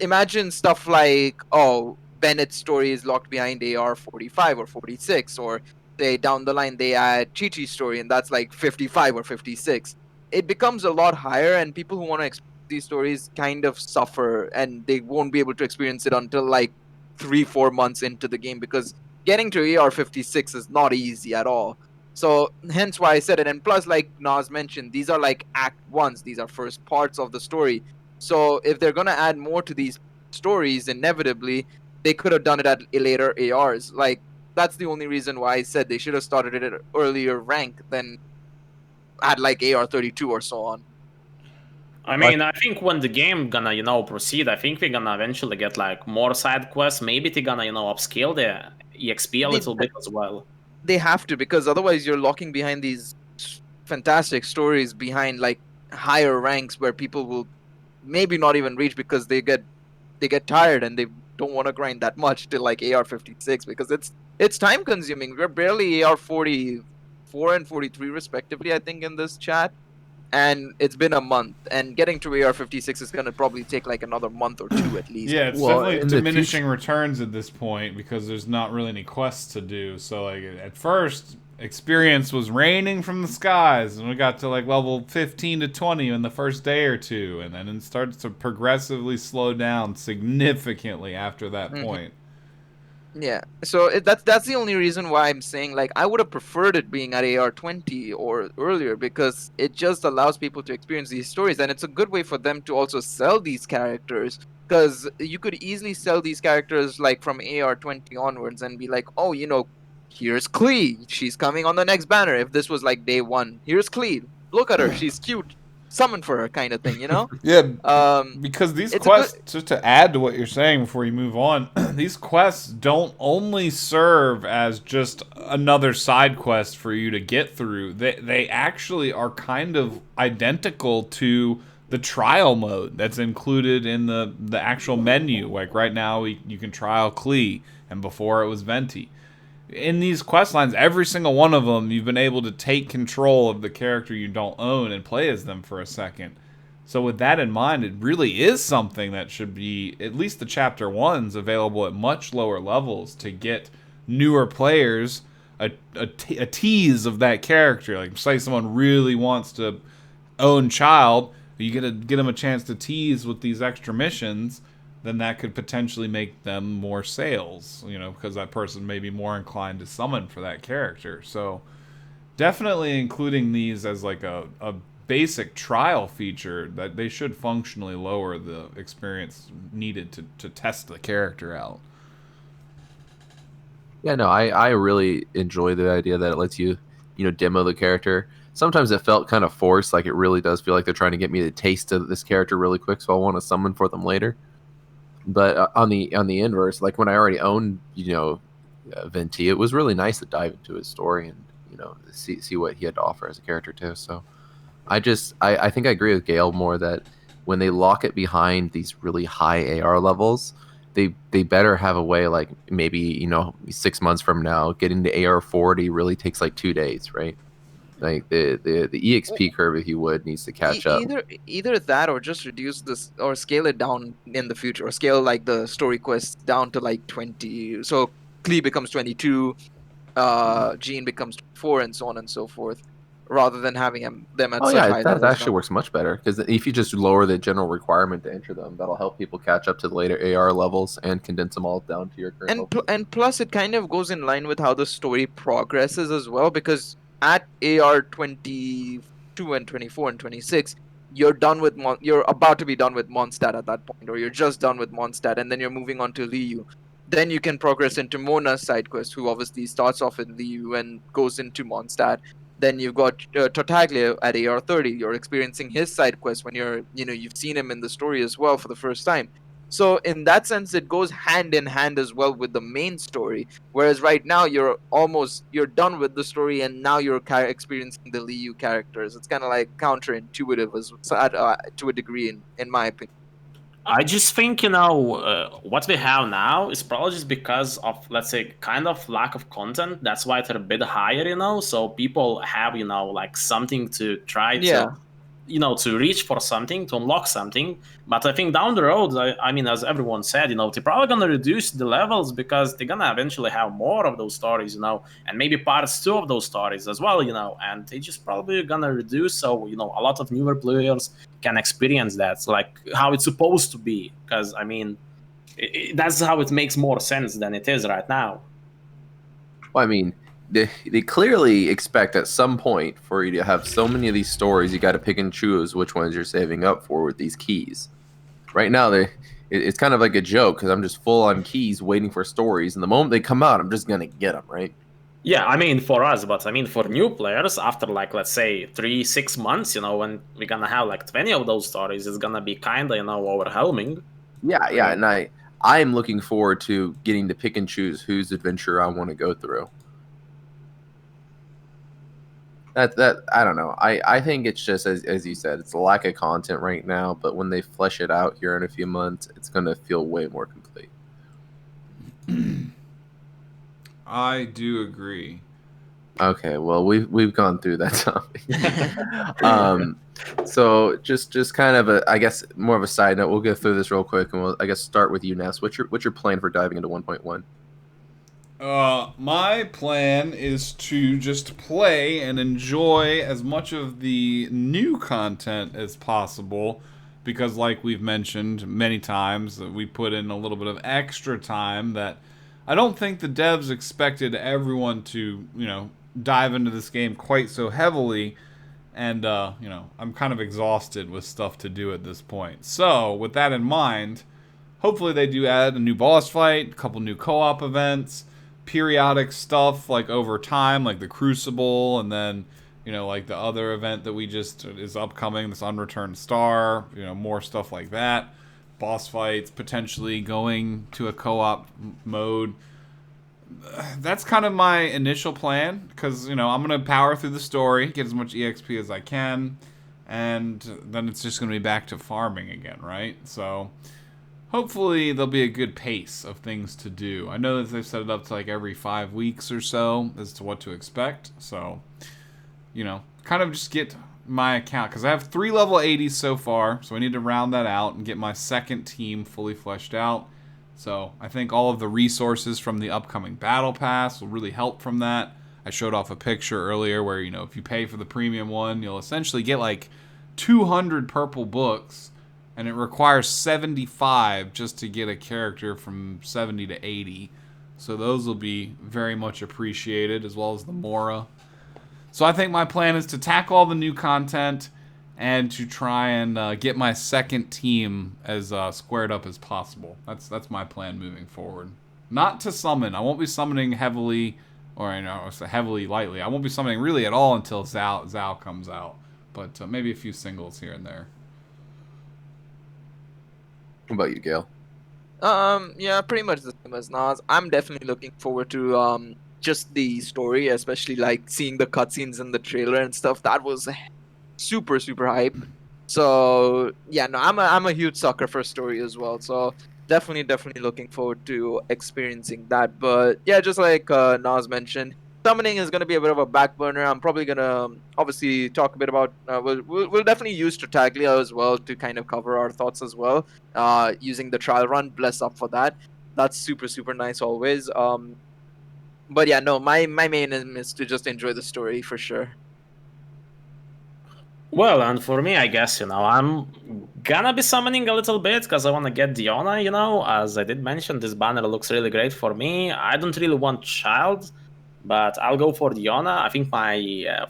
imagine stuff like, oh, Bennett's story is locked behind AR45 or 46, or say down the line they add Chi-Chi's story and that's like 55 or 56. It becomes a lot higher, and people who want to experience these stories kind of suffer, and they won't be able to experience it until like 3-4 months into the game, because getting to AR56 is not easy at all. So hence why I said it. And plus, like Nas mentioned, these are like act ones. These are first parts of the story. So if they're gonna add more to these stories, inevitably they could have done it at later ARs. Like, that's the only reason why I said they should have started it at an earlier rank than at like AR32 or so on. I mean, I think when the game gonna, you know, proceed, I think we're gonna eventually get like more side quests. Maybe they're gonna, you know, upscale the EXP a little bit as well. They have to, because otherwise you're locking behind these fantastic stories behind like higher ranks where people will maybe not even reach because they get tired and they don't want to grind that much to like AR56, because it's time consuming. We're barely AR44 and 43 respectively, I think, in this chat. And it's been a month, and getting to AR56 is going to probably take like another month or 2 at least. Yeah, it's definitely diminishing returns at this point because there's not really any quests to do. So like at first, experience was raining from the skies, and we got to like level 15 to 20 in the first day or two, and then it starts to progressively slow down significantly after that point. Yeah, so that's the only reason why I'm saying like I would have preferred it being at AR20 or earlier, because it just allows people to experience these stories, and it's a good way for them to also sell these characters, because you could easily sell these characters like from AR20 onwards and be like, oh, here's Klee, she's coming on the next banner. If this was like day one, here's Klee, look at her, she's cute, summon for her, kind of thing, Yeah, Um, because these it's a good. quests, just to add to what you're saying before you move on, these quests don't only serve as just another side quest for you to get through. They actually are kind of identical to the trial mode that's included in the actual menu. Like right now, you can trial Klee, and before it was Venti. In these quest lines, every single one of them, you've been able to take control of the character you don't own and play as them for a second. So with that in mind, it really is something that should be, at least the chapter 1s, available at much lower levels to get newer players a tease of that character. Like, say someone really wants to own Child, you get them a chance to tease with these extra missions, then that could potentially make them more sales, because that person may be more inclined to summon for that character. So definitely including these as like a basic trial feature, that they should functionally lower the experience needed to test the character out. Yeah, no, I really enjoy the idea that it lets you, demo the character. Sometimes it felt kind of forced, like it really does feel like they're trying to get me to taste of this character really quick, so I want to summon for them later. But on the inverse, like when I already owned, Venti, it was really nice to dive into his story and see what he had to offer as a character too. So I think I agree with Gail more that when they lock it behind these really high AR levels, they better have a way, like maybe 6 months from now, getting to AR 40 really takes like 2 days, right? Like the EXP curve, if you would, needs to catch up. Either that, or just reduce this, or scale it down in the future, or scale like the story quests down to like 20. So Klee becomes 22, Jean becomes 24, and so on and so forth, rather than having them at Oh such yeah, high that levels actually now. works much better because if you just lower the general requirement to enter them, that'll help people catch up to the later AR levels and condense them all down to your current level. And plus, it kind of goes in line with how the story progresses as well, because at AR 22 and 24 and 26, you're about to be done with Mondstadt at that point, or you're just done with Mondstadt, and then you're moving on to Liu. Then you can progress into Mona's side quest, who obviously starts off in Liu and goes into Mondstadt. Then you've got Tartaglia at AR 30. You're experiencing his side quest when you've seen him in the story as well for the first time. So in that sense, it goes hand in hand as well with the main story. Whereas right now you're done with the story, and now you're experiencing the Liu characters. It's kind of like counterintuitive to a degree, in my opinion. I just think, what we have now is probably just because of, let's say, kind of lack of content. That's why they're a bit higher, so people have, like something to try Yeah. to reach for something, to unlock something. But I think down the road, I mean, as everyone said, they're probably going to reduce the levels because they're going to eventually have more of those stories, and maybe parts 2 of those stories as well, and they just probably going to reduce. So, a lot of newer players can experience that, like how it's supposed to be. Because, I mean, that's how it makes more sense than it is right now. Well, I mean, they clearly expect at some point for you to have so many of these stories, you got to pick and choose which ones you're saving up for with these keys. Right now, it's kind of like a joke because I'm just full on keys waiting for stories, and the moment they come out, I'm just gonna get them, right? Yeah, I mean for us, but I mean for new players, after like let's say 3-6 months, when we're gonna have like 20 of those stories, it's gonna be kind of overwhelming. Yeah, and I'm looking forward to getting to pick and choose whose adventure I want to go through. That I don't know. I think it's just as you said, it's a lack of content right now, but when they flesh it out here in a few months, it's gonna feel way more complete. I do agree. Okay, well we've gone through that topic. So just kind of I guess more of a side note. We'll go through this real quick, and we'll I guess start with you, Ness. What's your plan for diving into 1.1? My plan is to just play and enjoy as much of the new content as possible, because, like we've mentioned many times, we put in a little bit of extra time that I don't think the devs expected everyone to, dive into this game quite so heavily. And, I'm kind of exhausted with stuff to do at this point. So, with that in mind, hopefully they do add a new boss fight, a couple new co-op events, periodic stuff like over time, like the Crucible, and then like the other event that we just is upcoming, this Unreturned Star. More stuff like that. Boss fights, potentially going to a co-op mode. That's kind of my initial plan, because I'm gonna power through the story, get as much EXP as I can, and then it's just gonna be back to farming again, right? So hopefully there'll be a good pace of things to do. I know that they've set it up to like every 5 weeks or so as to what to expect. So, kind of just get my account, because I have 3 level 80s so far. So I need to round that out and get my second team fully fleshed out. So I think all of the resources from the upcoming battle pass will really help from that. I showed off a picture earlier where, if you pay for the premium one, you'll essentially get like 200 purple books, and it requires 75 just to get a character from 70 to 80. So those will be very much appreciated, as well as the Mora. So I think my plan is to tackle all the new content and to try and get my second team as squared up as possible. That's my plan moving forward. Not to summon. I won't be summoning heavily, or heavily lightly. I won't be summoning really at all until Zao comes out. But maybe a few singles here and there. What about you, Gail? Yeah, pretty much the same as Nas. I'm definitely looking forward to just the story, especially like seeing the cutscenes in the trailer and stuff. That was super super hype. So yeah, no, I'm a huge sucker for story as well. So definitely looking forward to experiencing that. But yeah, just like Nas mentioned, summoning is going to be a bit of a back burner. I'm probably going to obviously talk a bit about we'll definitely use Tartaglia as well to kind of cover our thoughts as well, using the trial run. Bless up for that. That's super super nice always. But yeah, no, my main aim is to just enjoy the story for sure. Well, and for me, I guess, I'm gonna be summoning a little bit because I want to get Diona, as I did mention, this banner looks really great for me. I don't really want Child, but I'll go for Diona. I think my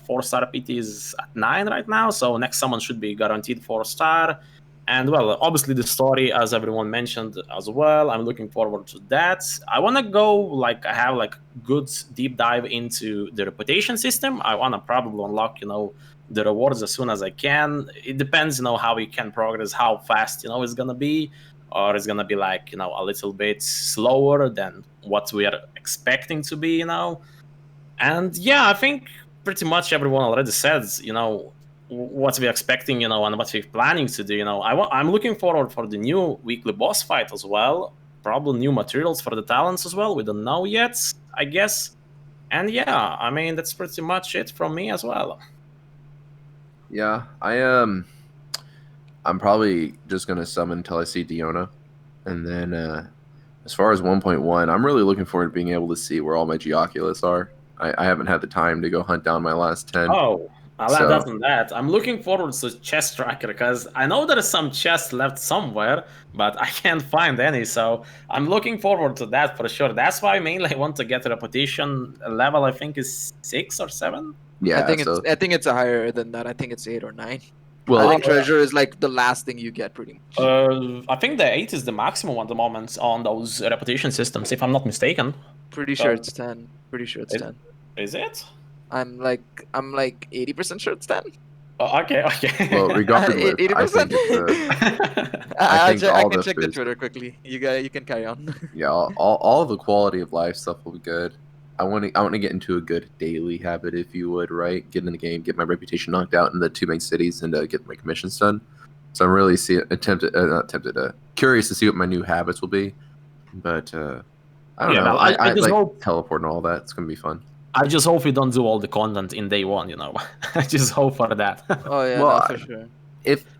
4-star PT is at 9 right now, so next summon should be guaranteed 4-star. And well, obviously the story, as everyone mentioned as well, I'm looking forward to that. I want to go I have good deep dive into the reputation system. I want to probably unlock, the rewards as soon as I can. It depends, how we can progress, how fast, it's gonna be, or it's gonna be a little bit slower than what we are expecting to be, And yeah, I think pretty much everyone already says, what we're expecting, and what we're planning to do. I'm looking forward for the new weekly boss fight as well. Probably new materials for the talents as well. We don't know yet, I guess. And yeah, I mean, that's pretty much it from me as well. Yeah, I'm probably just gonna summon until I see Diona, and then as far as 1.1, I'm really looking forward to being able to see where all my Geoculus are. I haven't had the time to go hunt down my last 10. Oh, I'll add that on that. I'm looking forward to chest tracker because I know there is some chests left somewhere, but I can't find any. So I'm looking forward to that for sure. That's why mainly I want to get a reputation level. I think is 6 or 7. Yeah, I think it's a higher than that. I think it's 8 or 9. Well, I think treasure is the last thing you get pretty much. I think the 8 is the maximum at the moment on those reputation systems, if I'm not mistaken. Pretty sure it's 10. Pretty sure it's 10. Is it? I'm 80% sure it's 10. Oh, okay. Well, regardless, 80%. I can check the Twitter quickly. You can carry on. Yeah, all the quality of life stuff will be good. I want to get into a good daily habit, if you would, right? Get in the game, get my reputation knocked out in the 2 main cities, and get my commissions done. So I'm really curious to see what my new habits will be. But I don't know. I just hope teleport and all that. It's gonna be fun. I just hope we don't do all the content in day 1. I just hope for that. Oh yeah, well, no, for sure.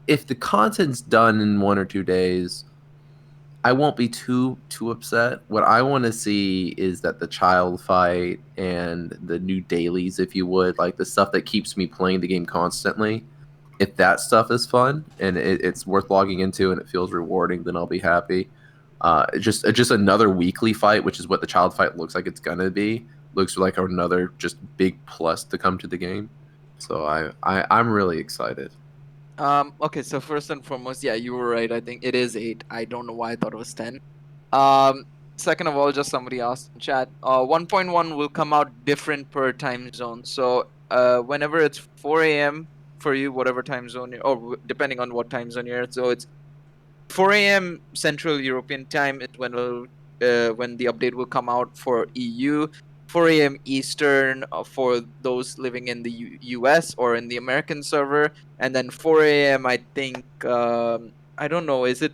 If the content's done in 1 or 2 days, I won't be too upset. What I want to see is that the child fight and the new dailies, if you would, like the stuff that keeps me playing the game constantly. If that stuff is fun and it's worth logging into and it feels rewarding, then I'll be happy. Just another weekly fight, which is what the child fight looks like it's gonna be. Looks like another just big plus to come to the game. So I'm really excited. Okay, so first and foremost, yeah, you were right. I think it is 8. I don't know why I thought it was 10. Second of all, just somebody asked in chat. 1.1 will come out different per time zone. So whenever it's 4 a.m. for you, whatever time zone you're, or depending on what time zone you're at, so it's 4 a.m. Central European time is when the update will come out for EU. 4 a.m. Eastern for those living in the US or in the American server, and then 4 a.m. I think I don't know, is it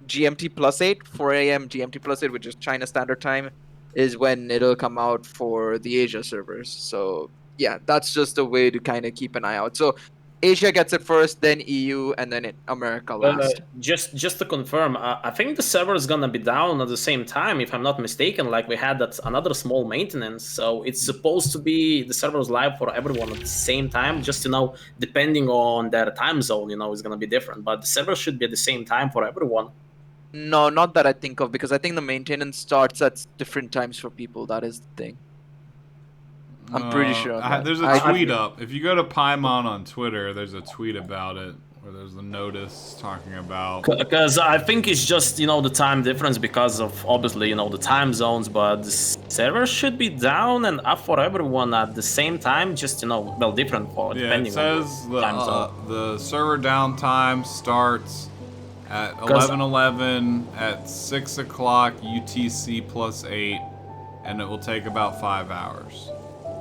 GMT plus 8? 4 a.m. GMT plus 8, which is China Standard Time, is when it'll come out for the Asia servers. So yeah, that's just a way to kind of keep an eye out. So Asia gets it first, then EU, and then America last. Just to confirm, I think the server is gonna be down at the same time, if I'm not mistaken. Like we had that another small maintenance, so it's supposed to be the server is live for everyone at the same time. Just depending on their time zone, it's gonna be different. But the server should be at the same time for everyone. No, not that I think of, because I think the maintenance starts at different times for people. That is the thing. I'm pretty sure. There's a tweet up. If you go to Paimon on Twitter, there's a tweet about it where there's a notice talking about. Because I think it's just the time difference because of obviously the time zones, but the server should be down and up for everyone at the same time. Just different for depending on the time zone. The server downtime starts at 11:11 at 6 o'clock UTC plus 8, and it will take about 5 hours.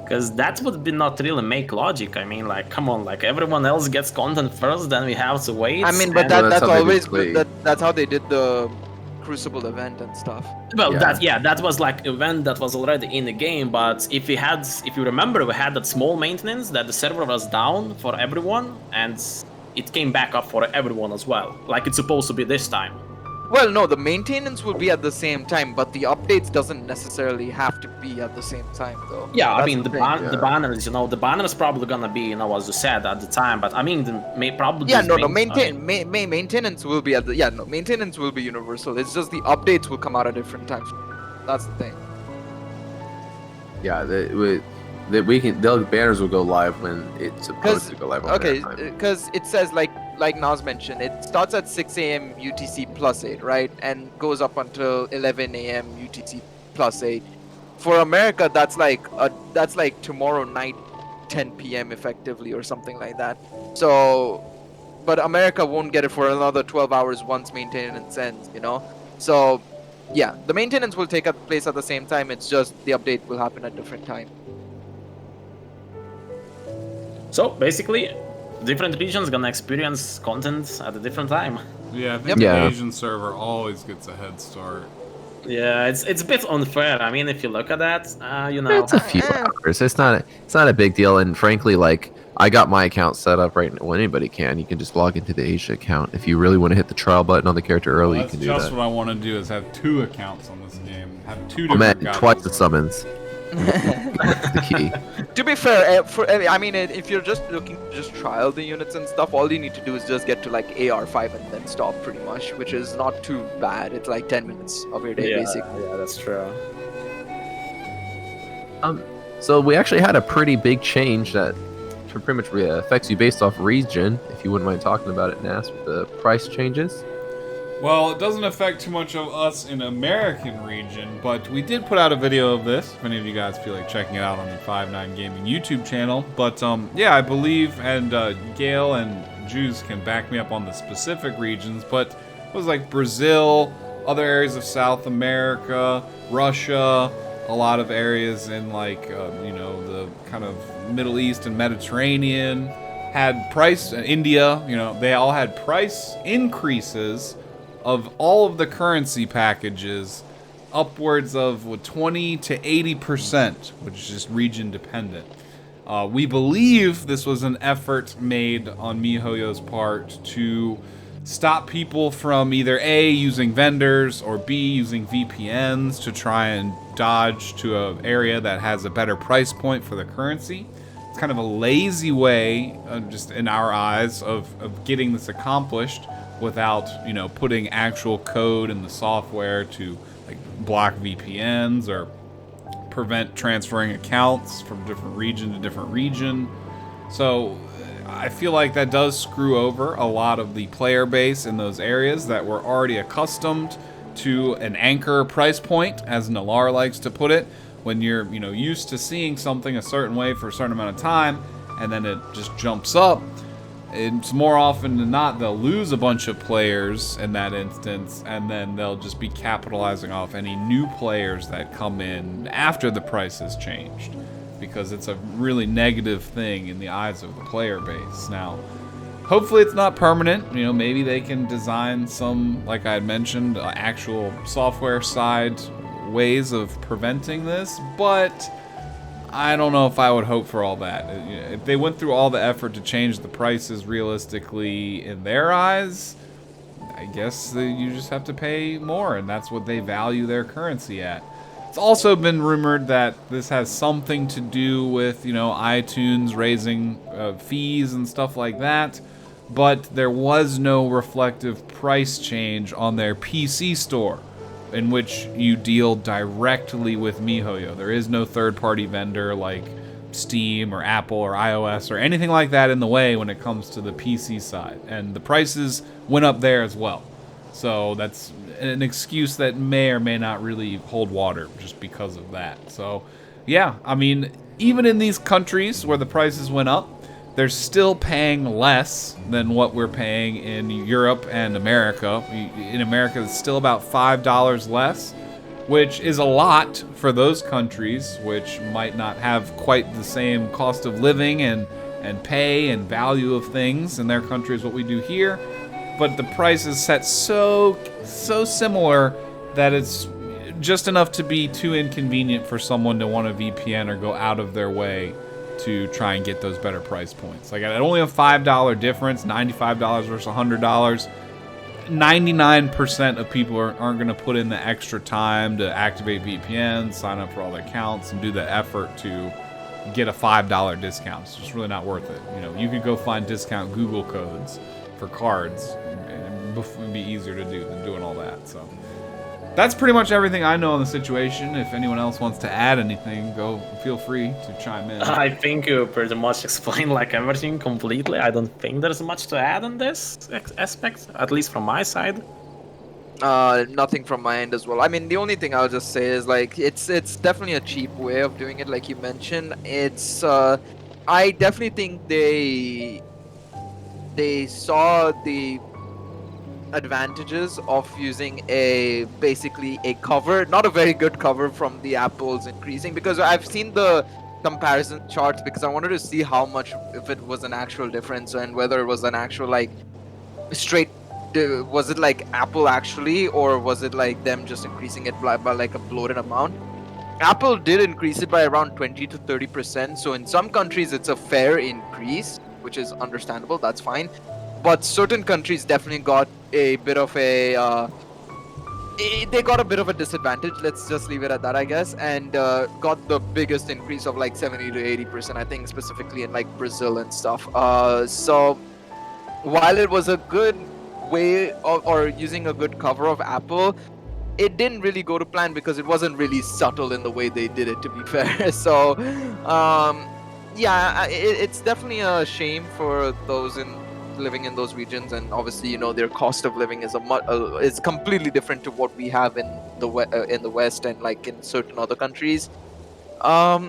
Because that would be not really make logic. I mean, like, come on, like everyone else gets content first, then we have to wait. I mean, but that's always good. That's how they did the Crucible event and stuff. Well, that was like event that was already in the game. But if you remember, we had that small maintenance that the server was down for everyone, and it came back up for everyone as well, like it's supposed to be this time. Well, no, the maintenance will be at the same time, but the updates doesn't necessarily have to be at the same time, though. Yeah, I mean, the banners, the banner is probably gonna be, as you said, at the time, but I mean, maintenance will be maintenance will be universal. It's just the updates will come out at different times. That's the thing. Yeah, the banners will go live when it's supposed to go live. Okay, because it says like Naz mentioned, it starts at 6 a.m. UTC plus 8, right, and goes up until 11 a.m. UTC plus 8. For America, that's like tomorrow night, 10 p.m. effectively, or something like that. So, but America won't get it for another 12 hours once maintenance ends, So, yeah, the maintenance will take place at the same time. It's just the update will happen at different time. So basically, different regions gonna experience content at a different time. Yeah, I think the Asian server always gets a head start. Yeah, it's a bit unfair. I mean, if you look at that, it's a few hours. It's not a big deal. And frankly, like I got my account set up right now. Well, anybody can. You can just log into the Asia account. If you really want to hit the trial button on the character early, you can do that. That's just what I want to do is have 2 accounts on this game. Have 2 different guys. Twice the summons. The key. To be fair, if you're just looking to just trial the units and stuff, all you need to do is just get to like AR5 and then stop pretty much, which is not too bad. It's like 10 minutes of your day, basically. Yeah, that's true. So we actually had a pretty big change that pretty much affects you based off region. If you wouldn't mind talking about it, Nas, with the price changes. Well, it doesn't affect too much of us in American region, but we did put out a video of this, if any of you guys feel like checking it out on the 5-9 Gaming YouTube channel. But, yeah, I believe, and Gale and Juice can back me up on the specific regions, but it was like Brazil, other areas of South America, Russia, a lot of areas in, like, the kind of Middle East and Mediterranean had price, India, they all had price increases of all of the currency packages, upwards of 20 to 80%, which is just region dependent. We believe this was an effort made on MiHoYo's part to stop people from either A, using vendors, or B, using VPNs to try and dodge to an area that has a better price point for the currency. It's kind of a lazy way, just in our eyes, of getting this accomplished without, putting actual code in the software to like block VPNs or prevent transferring accounts from different region to different region. So I feel like that does screw over a lot of the player base in those areas that were already accustomed to an anchor price point, as Nalar likes to put it. When you're, used to seeing something a certain way for a certain amount of time, and then it just jumps up, it's more often than not they'll lose a bunch of players in that instance, and then they'll just be capitalizing off any new players that come in after the price has changed, because it's a really negative thing in the eyes of the player base. Now, hopefully it's not permanent. Maybe they can design some, like I had mentioned, actual software side ways of preventing this, but I don't know if I would hope for all that. If they went through all the effort to change the prices realistically in their eyes, I guess you just have to pay more, and that's what they value their currency at. It's also been rumored that this has something to do with, iTunes raising fees and stuff like that, but there was no reflective price change on their PC store, in which you deal directly with MiHoYo. There is no third-party vendor like Steam or Apple or iOS or anything like that in the way when it comes to the PC side. And the prices went up there as well. So that's an excuse that may or may not really hold water just because of that. So, yeah, I mean, even in these countries where the prices went up, they're still paying less than what we're paying in Europe and America. In America, it's still about $5 less, which is a lot for those countries, which might not have quite the same cost of living and pay and value of things in their country as what we do here. But the price is set so similar that it's just enough to be too inconvenient for someone to want a VPN or go out of their way to try and get those better price points. Like, at only a $5 difference, $95 versus $100, 99% of people aren't going to put in the extra time to activate VPN, sign up for all their accounts, and do the effort to get a $5 discount. It's just really not worth it. You could go find discount Google codes for cards, and it would be easier to do than doing all that. So that's pretty much everything I know on the situation. If anyone else wants to add anything, feel free to chime in. I think you pretty much explained everything completely. I don't think there's much to add on this aspect, at least from my side. Nothing from my end as well. I mean, the only thing I'll just say is it's definitely a cheap way of doing it, like you mentioned. It's I definitely think they saw the advantages of using basically a cover, not a very good cover from the Apple's increasing, because I've seen the comparison charts because I wanted to see how much, if it was an actual difference and whether it was an actual straight, was it Apple actually, or was it them just increasing it by a bloated amount. Apple did increase it by around 20 to 30%, so in some countries it's a fair increase, which is understandable, that's fine. But certain countries definitely got a bit of a disadvantage. Let's just leave it at that, I guess, and got the biggest increase of 70 to 80%, I think, specifically in Brazil and stuff. So while it was a good way or using a good cover of Apple, it didn't really go to plan because it wasn't really subtle in the way they did it, to be fair. So yeah, it's definitely a shame for those living in those regions, and obviously their cost of living is completely different to what we have in the West and in certain other countries. So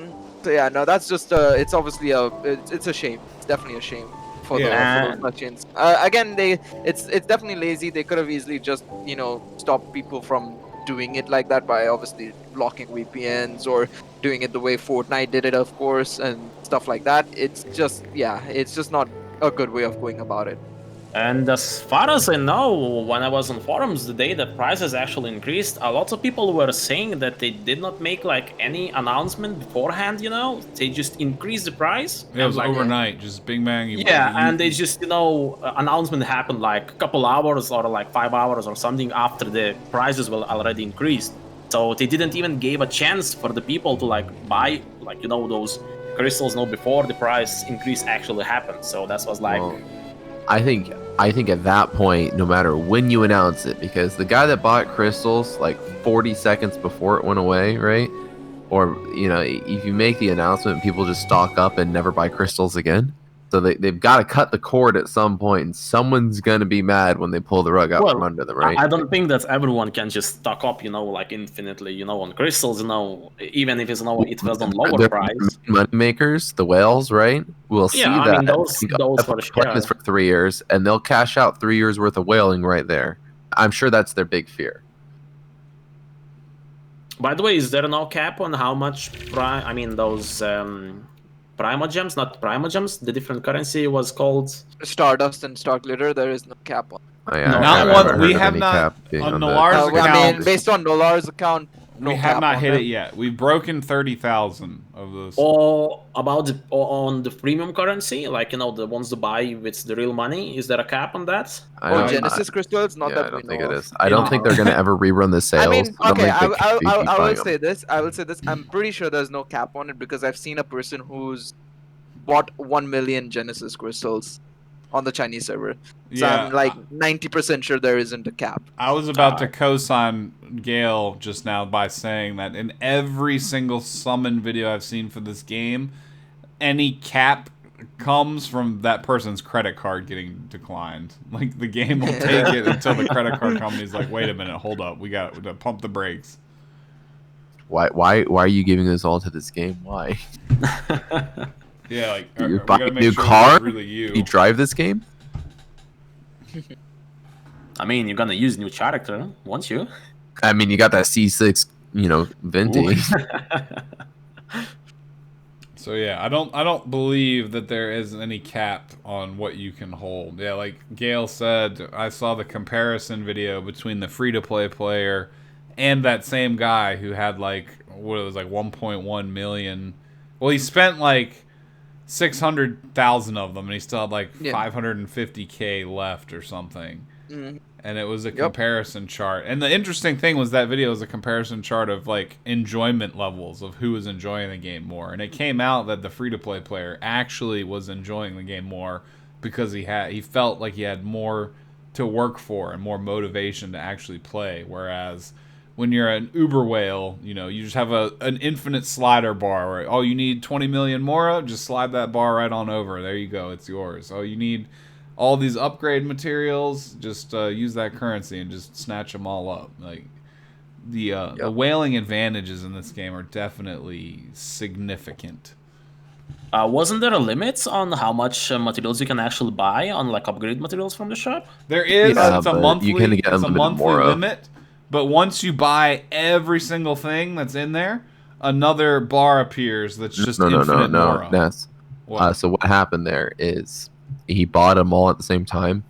yeah, no, that's just it's obviously it's a shame. It's definitely a shame for those merchants. Again, it's definitely lazy. They could have easily just stopped people from doing it like that by obviously blocking VPNs or doing it the way Fortnite did it, of course, and stuff like that. It's just not a good way of going about it. And as far as I know, when I was on forums, the day that prices actually increased, a lot of people were saying that they did not make like any announcement beforehand. They just increased the price It and was like overnight, just bing bang. yeah, and they just announcement happened like a couple hours or like 5 hours or something after the prices were already increased. So they didn't even give a chance for the people to like buy like those crystals before the price increase actually happened. So that was like. Well, I think at that point, no matter when you announce it, because the guy that bought crystals like 40 seconds before it went away, right? Or if you make the announcement, people just stock up and never buy crystals again. So they've got to cut the cord at some point, and someone's gonna be mad when they pull the rug out from Well, under them, right? I don't think that everyone can just stock up, like infinitely, on crystals, even if it was on lower They're price. money makers, the whales, right? We'll see Yeah, I that. mean those for Plan this sure. for 3 years, and they'll cash out 3 years worth of whaling right there. I'm sure that's their big fear. By the way, is there no cap on how much those primogems, not primogems, the different currency was called? Stardust and Star Glitter, there is no cap on. Oh, yeah, No, I've Not never one. heard We of have any not cap being on on that. Nolar's I account. mean, based on Dolar's account, no we have cap not on hit them. it yet. We've broken 30,000 of those. Or on the premium currency, like the ones to buy with the real money. Is there a cap on that? I Oh, don't- Genesis crystals, not yeah, that I don't we think know it of. is. I don't think they're gonna ever rerun the sales. I mean, I don't okay, think they keep I will buying them. say this. I will say this. I'm pretty sure there's no cap on it because I've seen a person who's bought 1 million Genesis crystals on the Chinese server. So Yeah, I'm like 90% sure there isn't a cap. I was about to co-sign Gale just now by saying that in every single summon video I've seen for this game, any cap comes from that person's credit card getting declined. Like the game will take it until the credit card company's like, "Wait a minute, hold up, we got to pump the brakes." Why are you giving this all to this game? Why? Yeah, like You we buy gotta a make new sure car? it's really you. You drive this game? I mean, you're gonna use new character, won't you? I mean, you got that C6, Venti. So yeah, I don't believe that there is any cap on what you can hold. Yeah, like Gail said, I saw the comparison video between the free-to-play player and that same guy who had like 1.1 million. Well, he spent like 600,000 of them, and he still had like 550K left or something. Mhm. And it was a comparison chart. And the interesting thing was that video was a comparison chart of like enjoyment levels of who was enjoying the game more. And it came out that the free-to-play player actually was enjoying the game more because he felt like he had more to work for and more motivation to actually play. Whereas when you're an Uber whale, you just have an infinite slider bar where, oh, you need 20 million Mora, just slide that bar right on over. There you go, it's yours. Oh, you need all these upgrade materials, just use that currency and just snatch them all up. Like the whaling advantages in this game are definitely significant. Wasn't there a limit on how much materials you can actually buy on like upgrade materials from the shop? There is. Yeah, it's a but monthly. you can get It's a unlimited monthly Mora. limit. But once you buy every single thing that's in there, another bar appears that's just infinite Mora. Ness. What? So what happened there is he bought them all at the same time,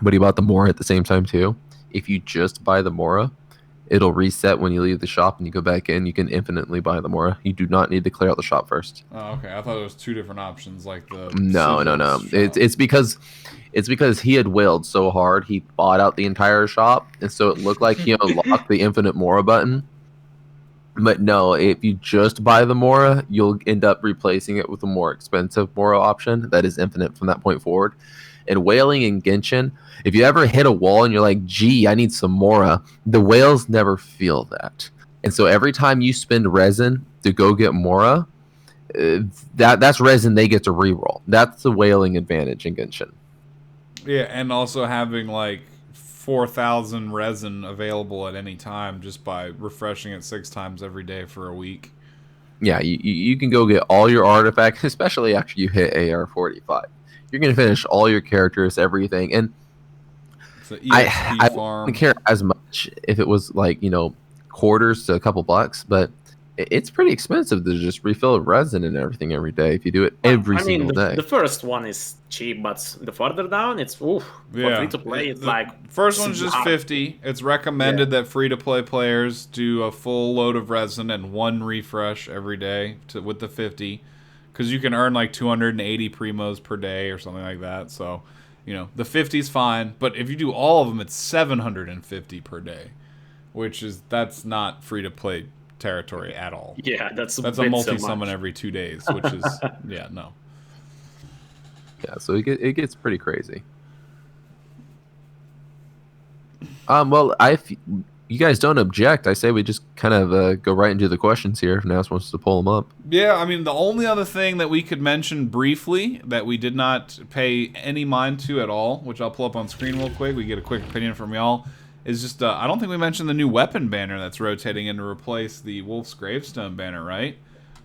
but he bought the Mora at the same time too. If you just buy the Mora, it'll reset when you leave the shop and you go back in. You can infinitely buy the Mora. You do not need to clear out the shop first. Oh, okay. I thought it was two different options, like the No. Sigils shop. It's because he had wailed so hard he bought out the entire shop, and so it looked like he unlocked the infinite Mora button. But no, if you just buy the Mora, you'll end up replacing it with a more expensive Mora option that is infinite from that point forward. And whaling in Genshin, if you ever hit a wall and you're like, gee, I need some Mora, the whales never feel that. And so every time you spend resin to go get Mora, that's resin they get to reroll. That's the whaling advantage in Genshin. Yeah, and also having like 4,000 resin available at any time just by refreshing it 6 times every day for a week. Yeah, you can go get all your artifacts, especially after you hit AR45. You're going to finish all your characters, everything. And I farm. wouldn't care as much if it was like, quarters to a couple bucks, but It's pretty expensive to just refill resin and everything every day if you do it every single day. The first one is cheap, but the further down, it's for free to play. It's the first one's just hard. 50. It's recommended that free to play players do a full load of resin and 1 refresh every day with the 50, because you can earn like 280 primos per day or something like that. So, the 50's fine, but if you do all of them, it's 750 per day, that's not free to play territory at all. Yeah, that's a multi-summon every 2 days, which is no. Yeah, so it gets pretty crazy. Well, if you guys don't object, I say we just kind of go right into the questions here. If Nas wants to pull them up. Yeah, I mean, the only other thing that we could mention briefly that we did not pay any mind to at all, which I'll pull up on screen real quick, we get a quick opinion from y'all, is just, I don't think we mentioned the new weapon banner that's rotating in to replace the Wolf's Gravestone banner, right?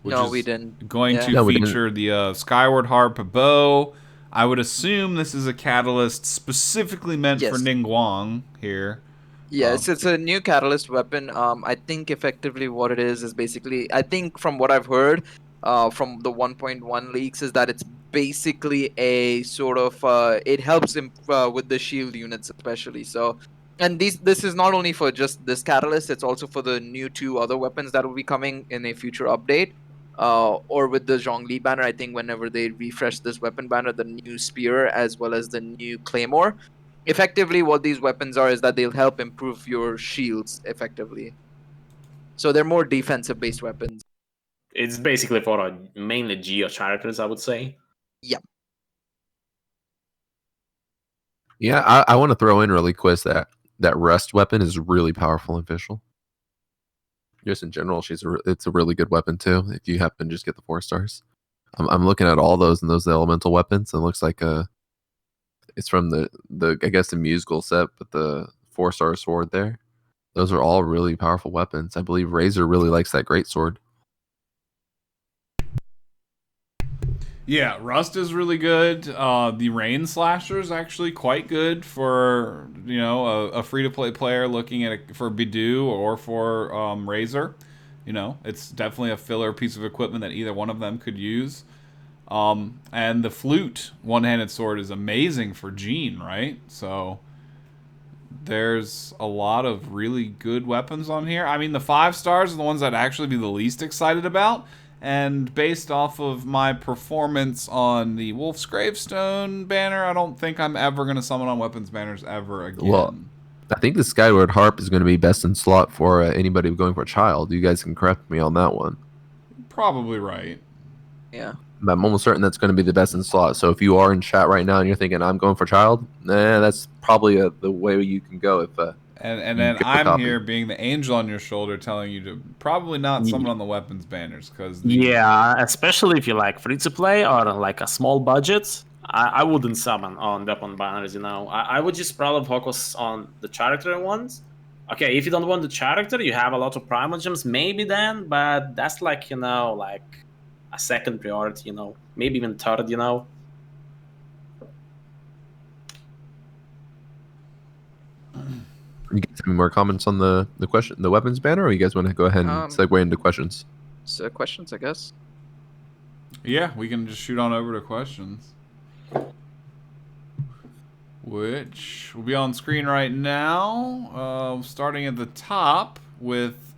We didn't. Going to feature the Skyward Harp bow. I would assume this is a catalyst specifically meant for Ningguang here. Yes, it's a new catalyst weapon. I think effectively what it is basically, I think from what I've heard from the 1.1 leaks, is that it's basically a sort of, it helps with the shield units especially. So, and this is not only for just this catalyst, it's also for the new 2 other weapons that will be coming in a future update. Or with the Zhongli banner, I think whenever they refresh this weapon banner, the new spear as well as the new claymore. Effectively, what these weapons are is that they'll help improve your shields effectively. So they're more defensive-based weapons. It's basically for mainly Geo characters, I would say. Yeah. Yeah, I want to throw in really quick that rest weapon is really powerful and official. Just in general, it's a really good weapon too. If you happen to just get the 4 stars, I'm looking at all those and those elemental weapons. And it looks like it's from the I guess the musical set, but the 4-star sword there. Those are all really powerful weapons. I believe Razor really likes that great sword. Yeah, Rust is really good. The Rain Slasher is actually quite good for a free to play player looking at for Bidou or for Razor. It's definitely a filler piece of equipment that either one of them could use. And the flute one-handed sword is amazing for Jean, right? So there's a lot of really good weapons on here. I mean, the 5 stars are the ones I'd actually be the least excited about. And based off of my performance on the Wolf's Gravestone banner, I don't think I'm ever going to summon on weapons banners ever again. Well, I think the Skyward Harp is going to be best in slot for anybody going for a child. You guys can correct me on that one. Probably right. Yeah. I'm almost certain that's going to be the best in slot. So if you are in chat right now and you're thinking, I'm going for child, that's probably the way you can go. And then I'm here being the angel on your shoulder telling you to probably not summon on the weapons banners. Yeah, especially if you like free to play or like a small budget, I wouldn't summon on weapon banners, I would just probably focus on the character ones. Okay, if you don't want the character, you have a lot of primal gems, maybe then, but that's like, like a second priority, maybe even third, You guys have any more comments on the weapons banner, or you guys want to go ahead and segue into questions? So questions, I guess. Yeah, we can just shoot on over to questions, which will be on screen right now. Starting at the top with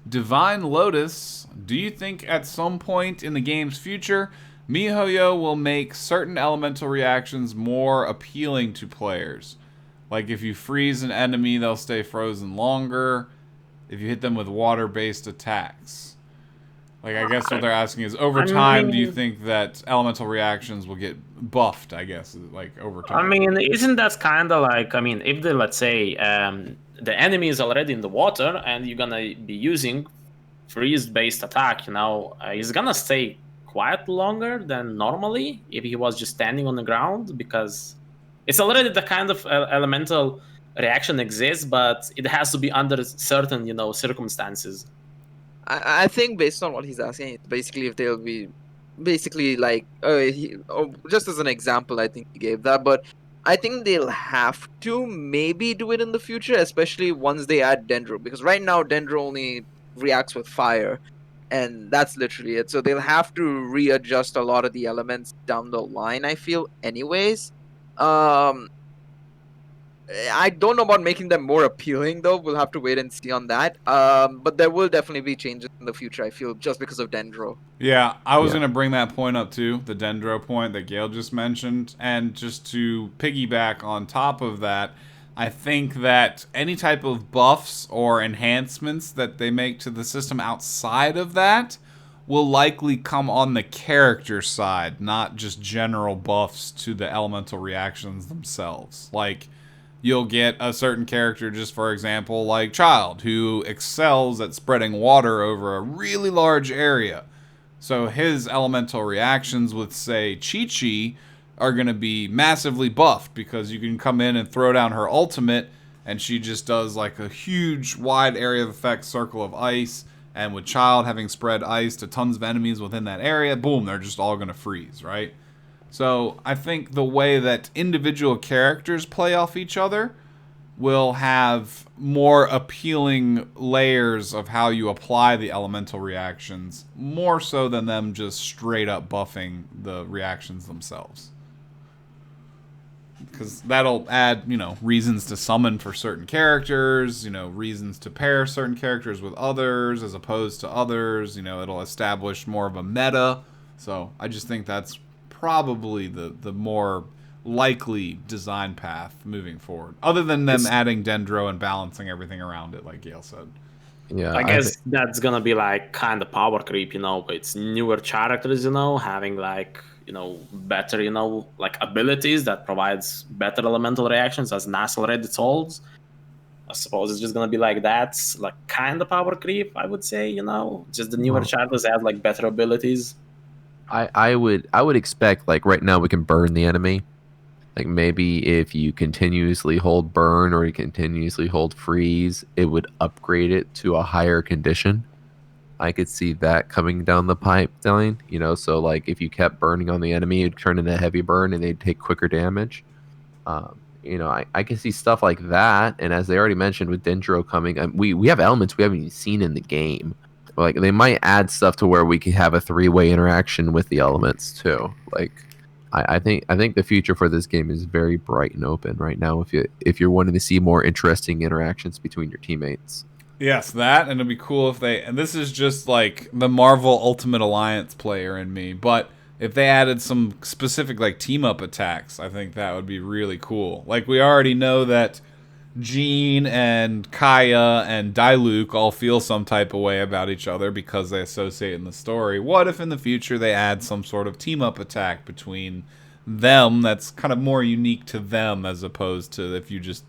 Divine Lotus. Do you think at some point in the game's future, MiHoYo will make certain elemental reactions more appealing to players? Like if you freeze an enemy, they'll stay frozen longer. If you hit them with water-based attacks. Like I guess what they're asking is, over time, do you think that elemental reactions will get buffed, I guess, like over time? I mean, isn't that kind of like, if the, let's say, the enemy is already in the water and you're gonna be using freeze-based attack, he's gonna stay quite longer than normally if he was just standing on the ground, because it's already the kind of elemental reaction exists, but it has to be under certain, circumstances. I think based on what he's asking, basically if they'll be, basically like, just as an example, I think he gave that, but I think they'll have to maybe do it in the future, especially once they add Dendro, because right now Dendro only reacts with fire. and that's literally it. So they'll have to readjust a lot of the elements down the line, I feel, anyways. Um, I don't know about making them more appealing though. We'll have to wait and see on that. But there will definitely be changes in the future, I feel, just because of Dendro. Yeah, I was Yeah. going to bring that point up too, the Dendro point that Gale just mentioned. And just to piggyback on top of that, I think that any type of buffs or enhancements that they make to the system outside of that will likely come on the character side, not just general buffs to the elemental reactions themselves. Like, you'll get a certain character, just for example, like Child, who excels at spreading water over a really large area. So his elemental reactions with, say, Chi-Chi are going to be massively buffed because you can come in and throw down her ultimate and she just does like a huge wide area of effect circle of ice. And with Child having spread ice to tons of enemies within that area, boom, they're just all going to freeze, right? So I think the way that individual characters play off each other will have more appealing layers of how you apply the elemental reactions, more so than them just straight up buffing the reactions themselves. Because that'll add, reasons to summon for certain characters, reasons to pair certain characters with others as opposed to others. It'll establish more of a meta. So I just think that's probably the more likely design path moving forward, other than them adding Dendro and balancing everything around it, like Gale said. Yeah, I guess that's gonna be like kind of power creep, it's newer characters, having like, better, like abilities that provides better elemental reactions, as Nas already told. I suppose it's just gonna be like that, like kind of power creep, I would say, just the newer characters have like better abilities. I would expect, like, right now we can burn the enemy. Like, maybe if you continuously hold burn or you continuously hold freeze, it would upgrade it to a higher condition. I could see that coming down the pipeline, so like if you kept burning on the enemy, it'd turn into heavy burn and they'd take quicker damage. I can see stuff like that. And as they already mentioned with Dendro coming, we have elements we haven't even seen in the game. Like, they might add stuff to where we could have a 3-way interaction with the elements too. Like, I think the future for this game is very bright and open right now. If you're wanting to see more interesting interactions between your teammates. Yes, that, and it'd be cool if they, and this is just like the Marvel Ultimate Alliance player in me, but if they added some specific like team up attacks, I think that would be really cool. Like, we already know that Jean and Kaya and Diluc all feel some type of way about each other because they associate in the story. What if in the future they add some sort of team up attack between them that's kind of more unique to them, as opposed to if you just,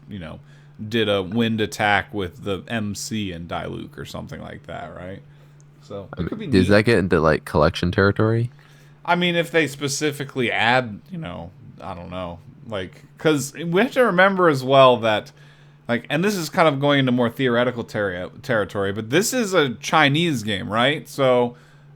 did a wind attack with the MC and Diluc or something like that, right? So it could be neat. Does that get into like collection territory? I mean, if they specifically add, I don't know, like, because we have to remember as well that, like, and this is kind of going into more theoretical territory, but this is a Chinese game, right? So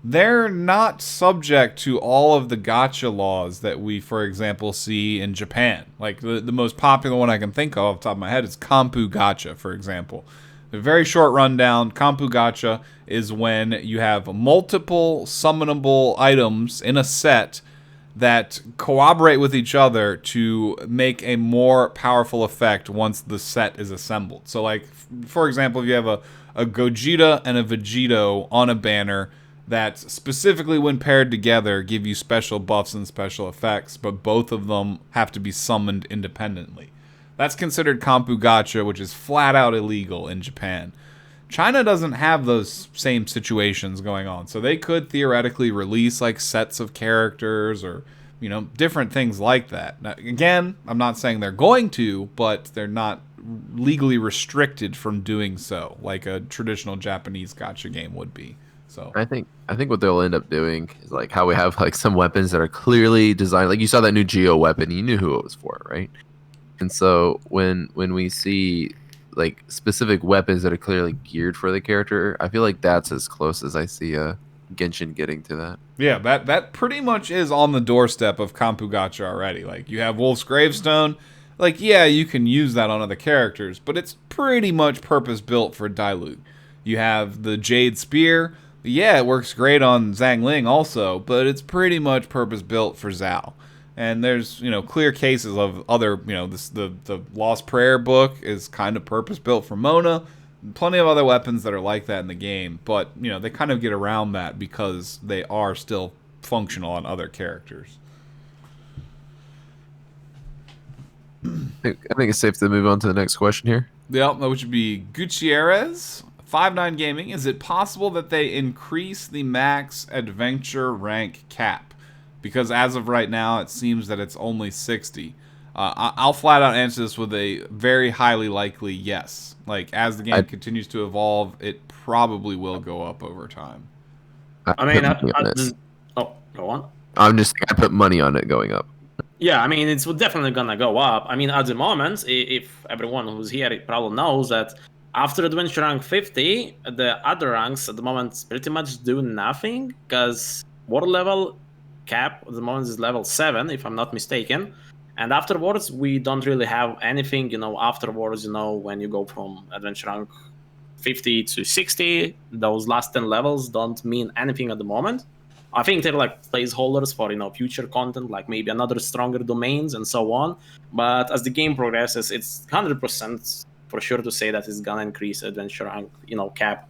they're not subject to all of the gacha laws that we, for example, see in Japan. Like, the most popular one I can think of off the top of my head is Kampu Gacha, for example. A very short rundown. Kampu Gacha is when you have multiple summonable items in a set that cooperate with each other to make a more powerful effect once the set is assembled. So, like, for example, if you have a Gogeta and a Vegito on a banner that specifically, when paired together, give you special buffs and special effects, but both of them have to be summoned independently. That's considered Kampu Gacha, which is flat out illegal in Japan. China doesn't have those same situations going on, so they could theoretically release like sets of characters or, different things like that. Now, again, I'm not saying they're going to, but they're not legally restricted from doing so, like a traditional Japanese gacha game would be. So I think what they'll end up doing is like how we have like some weapons that are clearly designed. Like, you saw that new Geo weapon, you knew who it was for, right? And so when we see like specific weapons that are clearly geared for the character, I feel like that's as close as I see Genshin getting to that. Yeah, that pretty much is on the doorstep of Kampu Gacha already. Like, you have Wolf's Gravestone. Like, yeah, you can use that on other characters, but it's pretty much purpose built for Diluc. You have the Jade Spear. Yeah, it works great on Zhang Ling also, but it's pretty much purpose built for Zhao. And there's clear cases of other the Lost Prayer book is kind of purpose built for Mona. Plenty of other weapons that are like that in the game, but they kind of get around that because they are still functional on other characters. I think it's safe to move on to the next question here. Yep, which would be Gutierrez. 5-9 Gaming, is it possible that they increase the max adventure rank cap? Because as of right now, it seems that it's only 60. I'll flat out answer this with a very highly likely yes. Like, as the game continues to evolve, it probably will go up over time. Go on. I'm just saying I put money on it going up. Yeah, I mean, it's definitely gonna go up. I mean, at the moment, if everyone who's here probably knows that after Adventure rank 50, the other ranks at the moment pretty much do nothing, because world level cap at the moment is level 7, if I'm not mistaken. And afterwards, we don't really have anything, afterwards, when you go from Adventure rank 50 to 60, those last 10 levels don't mean anything at the moment. I think they're like placeholders for future content, like maybe another stronger domains and so on. But as the game progresses, it's 100% for sure to say that it's gonna increase adventure rank, cap.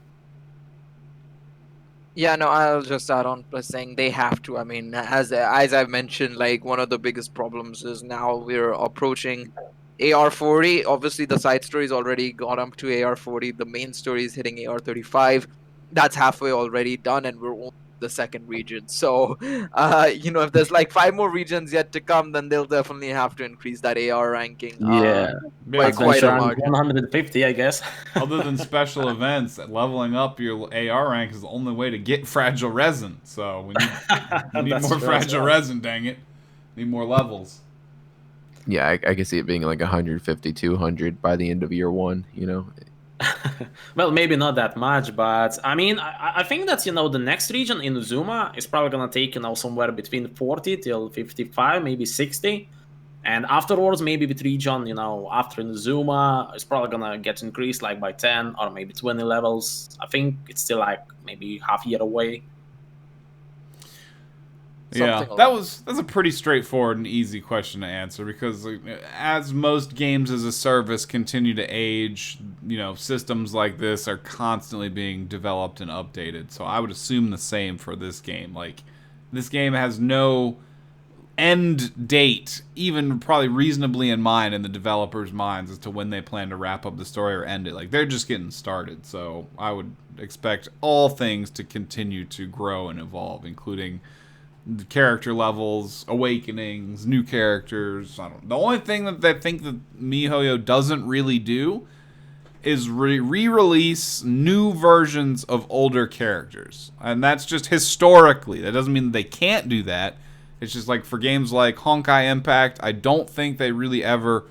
Yeah, no, I'll just add on by saying they have to. I mean, as I've mentioned, like one of the biggest problems is now we're approaching AR40. Obviously, the side stories already got up to AR40. The main story is hitting AR35. That's halfway already done, and we're only the second region. So, if there's like 5 more regions yet to come, then they'll definitely have to increase that AR ranking. Yeah. By quite a margin. 150, I guess. Other than special events, leveling up your AR rank is the only way to get fragile resin. So we need more fragile resin, dang it. Need more levels. Yeah, I can see it being like 150, 200 by the end of year 1, Well, maybe not that much, but I mean, I think that the next region in Uzuma is probably gonna take somewhere between 40 till 55, maybe 60, and afterwards maybe with region after Uzuma is probably gonna get increased like by 10 or maybe 20 levels. I think it's still like maybe half year away. Yeah, that's a pretty straightforward and easy question to answer because as most games as a service continue to age, systems like this are constantly being developed and updated. So I would assume the same for this game. Like, this game has no end date, even probably reasonably in mind in the developers' minds as to when they plan to wrap up the story or end it. Like, they're just getting started. So I would expect all things to continue to grow and evolve, including the character levels, awakenings, new characters. The only thing that I think that MiHoYo doesn't really do is re-release new versions of older characters. And that's just historically. That doesn't mean that they can't do that. It's just like for games like Honkai Impact, I don't think they really ever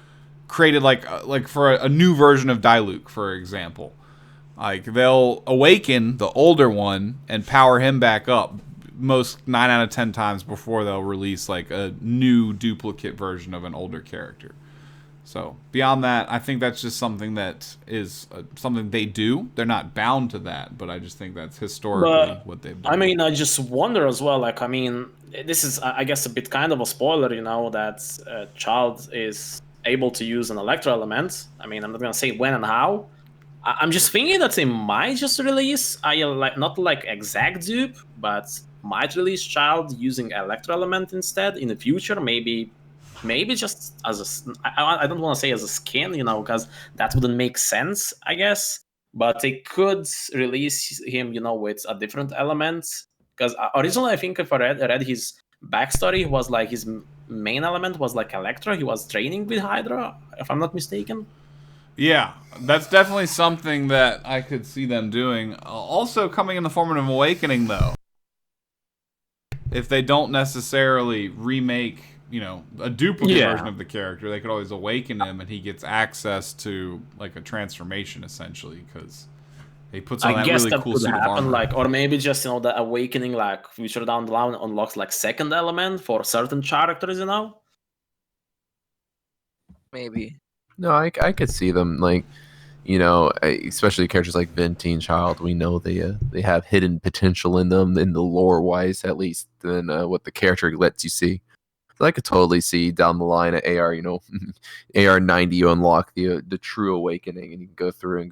created like for a new version of Diluc, for example. Like, they'll awaken the older one and power him back up most 9 out of 10 times before they'll release like a new duplicate version of an older character. So beyond that, I think that's just something that is something they do. They're not bound to that, but I just think that's historically what they've done. I mean, I just wonder as well, like, I mean, this is, I guess, a bit kind of a spoiler, that Child is able to use an electro element. I mean, I'm not going to say when and how. I'm just thinking that they might just release, not like exact dupe, but might release Child using electro element instead in the future. Maybe just as I don't want to say as a skin, because that wouldn't make sense, I guess. But they could release him, with a different element. Because originally, I think if I read his backstory, was like his main element was like Electro. He was training with Hydra, if I'm not mistaken. Yeah, that's definitely something that I could see them doing. Also coming in the form of an awakening, though. If they don't necessarily remake, a duplicate version of the character, they could always awaken him and he gets access to, like, a transformation, essentially, because he puts on that really cool suit of armor. Like, or maybe just, the awakening, like, future down the line unlocks, like, second element for certain characters, Maybe. No, I could see them, like, Especially characters like Ventine Child, we know they have hidden potential in them, in the lore wise at least, than what the character lets you see. So I could totally see down the line at AR, AR 90, you unlock the true awakening, and you can go through a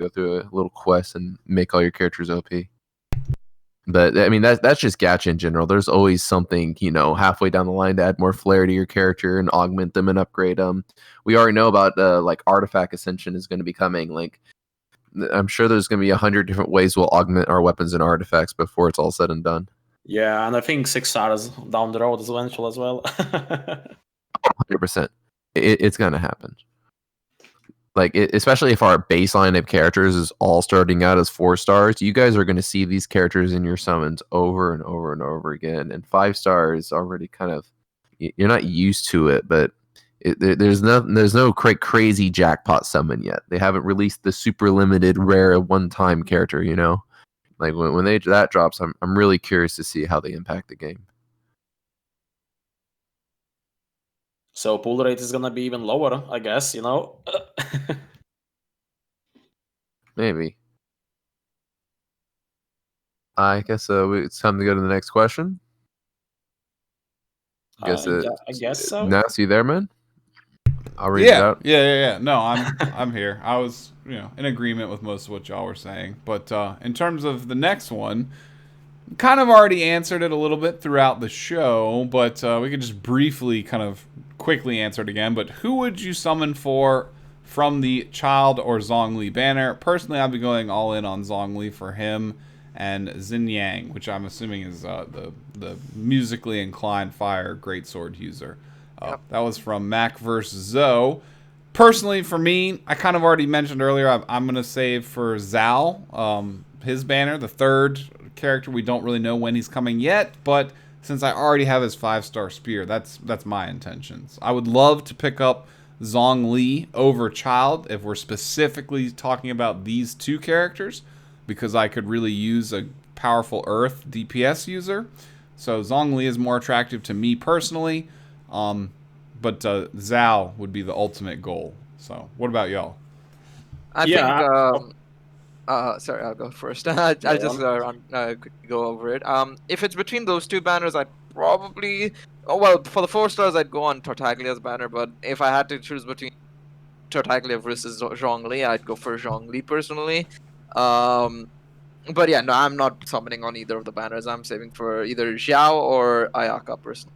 little quest and make all your characters OP. But I mean, that's just gacha in general. There's always something, halfway down the line to add more flair to your character and augment them and upgrade them. We already know about like artifact ascension is going to be coming. Like, I'm sure there's going to be 100 different ways we'll augment our weapons and artifacts before it's all said and done. Yeah, and I think 6 stars down the road is eventual as well. 100%. It's going to happen. Like, especially if our baseline of characters is all starting out as 4 stars, you guys are going to see these characters in your summons over and over and over again. And 5 stars already kind of, you're not used to it, but there's no crazy jackpot summon yet. They haven't released the super limited rare one-time character, Like when that drops, I'm really curious to see how they impact the game. So pull rate is gonna be even lower, I guess, Maybe. I guess it's time to go to the next question. I guess so. Nas, you there, man? I'll read it out. Yeah. No, I'm here. I was, in agreement with most of what y'all were saying. But in terms of the next one, kind of already answered it a little bit throughout the show, but we could just briefly kind of quickly answer it again. But who would you summon from the Child or Zhongli banner? Personally, I'd be going all in on Zhongli for him and Xinyan, which I'm assuming is the musically inclined fire greatsword user. That was from Mac vs. Zoe. Personally, for me, I kind of already mentioned earlier, I'm going to save for Zhao, his banner, the third character. We don't really know when he's coming yet, but since I already have his 5-star spear, that's my intentions. I would love to pick up Zhongli over Child if we're specifically talking about these 2 characters, because I could really use a powerful Earth DPS user. So Zhongli is more attractive to me personally, but Zhao would be the ultimate goal. So what about y'all? I think sorry, I'll go first. I'll just go over it. If it's between those 2 banners, I'd probably... for the 4 stars, I'd go on Tartaglia's banner, but if I had to choose between Tartaglia versus Zhongli, I'd go for Zhongli personally. But yeah, no, I'm not summoning on either of the banners. I'm saving for either Xiao or Ayaka personally.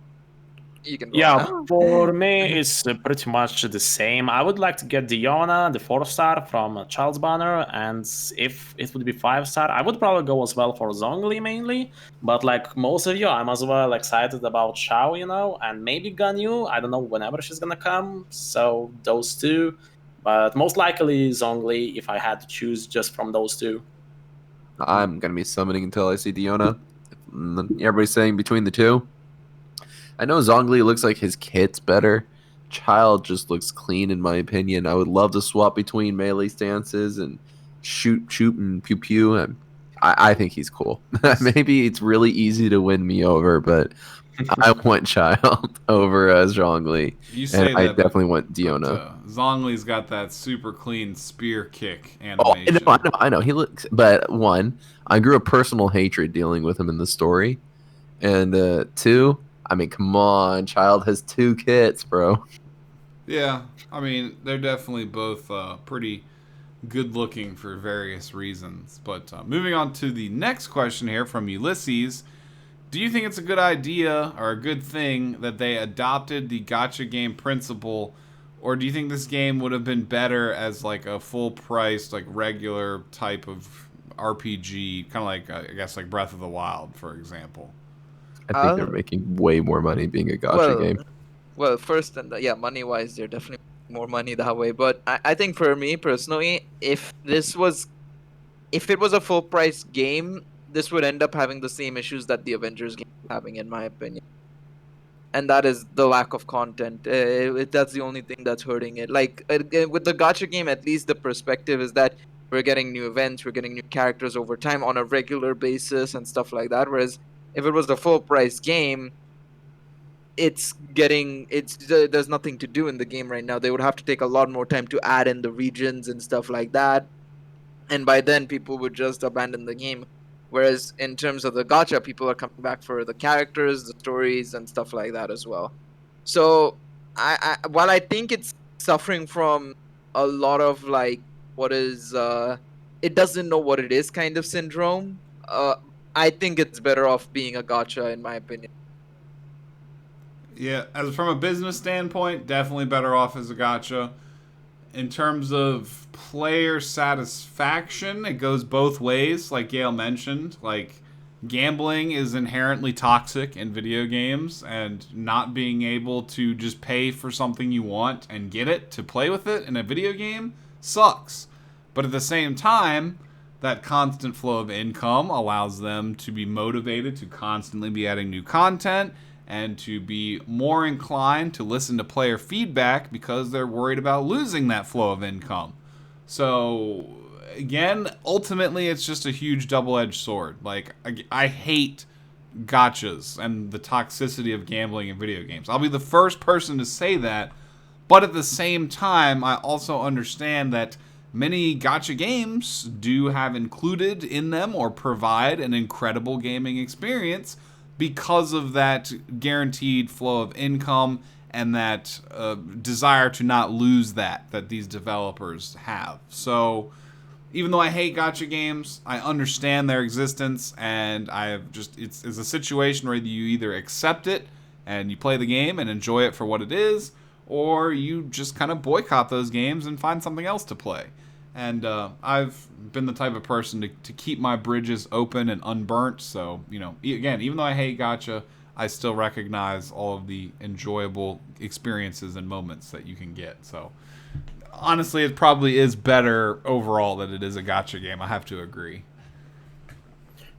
You can go for me, it's pretty much the same. I would like to get Diona, the 4-star from Child's banner, and if it would be 5-star, I would probably go as well for Zhongli mainly. But like most of you, I'm as well excited about Xiao, and maybe Ganyu. I don't know whenever she's gonna come. So those 2, but most likely Zhongli if I had to choose just from those 2. I'm gonna be summoning until I see Diona. Everybody's saying between the 2. I know Zhongli looks like his kit's better. Child just looks clean in my opinion. I would love to swap between melee stances and shoot and pew pew. I think he's cool. Maybe it's really easy to win me over, but I want Child over Zhongli. You say and I definitely want Diona. Zhongli's got that super clean spear kick animation. I know. He looks, but 1, I grew a personal hatred dealing with him in the story, and 2. I mean, come on, Child has 2 kits, bro. Yeah, I mean, they're definitely both pretty good looking for various reasons. But moving on to the next question here from Ulysses. Do you think it's a good idea or a good thing that they adopted the gacha game principle, or do you think this game would have been better as like a full-priced, like regular type of RPG, kind of like, I guess, like Breath of the Wild, for example? I think they're making way more money being a gacha game. Well, first, money-wise, they're definitely more money that way. But I think for me personally, if it was a full-price game, this would end up having the same issues that the Avengers game is having, in my opinion. And that is the lack of content. That's the only thing that's hurting it. Like with the gacha game, at least the perspective is that we're getting new events, we're getting new characters over time on a regular basis and stuff like that. Whereas if it was the full price game, there's nothing to do in the game right now. They would have to take a lot more time to add in the regions and stuff like that. and by then people would just abandon the game. Whereas in terms of the gacha, people are coming back for the characters, the stories, and stuff like that as well. So while I think it's suffering from a lot of like what is it doesn't know what it is kind of syndrome, I think it's better off being a gacha in my opinion. Yeah, as from a business standpoint, definitely better off as a gacha. In terms of player satisfaction, it goes both ways, like Gail mentioned. Like, gambling is inherently toxic in video games, and not being able to just pay for something you want and get it to play with it in a video game sucks. But at the same time, that constant flow of income allows them to be motivated to constantly be adding new content and to be more inclined to listen to player feedback because they're worried about losing that flow of income. So, again, ultimately, it's just a huge double-edged sword. Like, I hate gotchas and the toxicity of gambling in video games. I'll be the first person to say that, but at the same time, I also understand that many gacha games do have included in them or provide an incredible gaming experience because of that guaranteed flow of income and that desire to not lose that these developers have. So even though I hate gacha games, I understand their existence, and I have just it's a situation where you either accept it and you play the game and enjoy it for what it is, or you just kind of boycott those games and find something else to play. And I've been the type of person to keep my bridges open and unburnt. So, again, even though I hate gacha, I still recognize all of the enjoyable experiences and moments that you can get. So, honestly, it probably is better overall that it is a gacha game. I have to agree.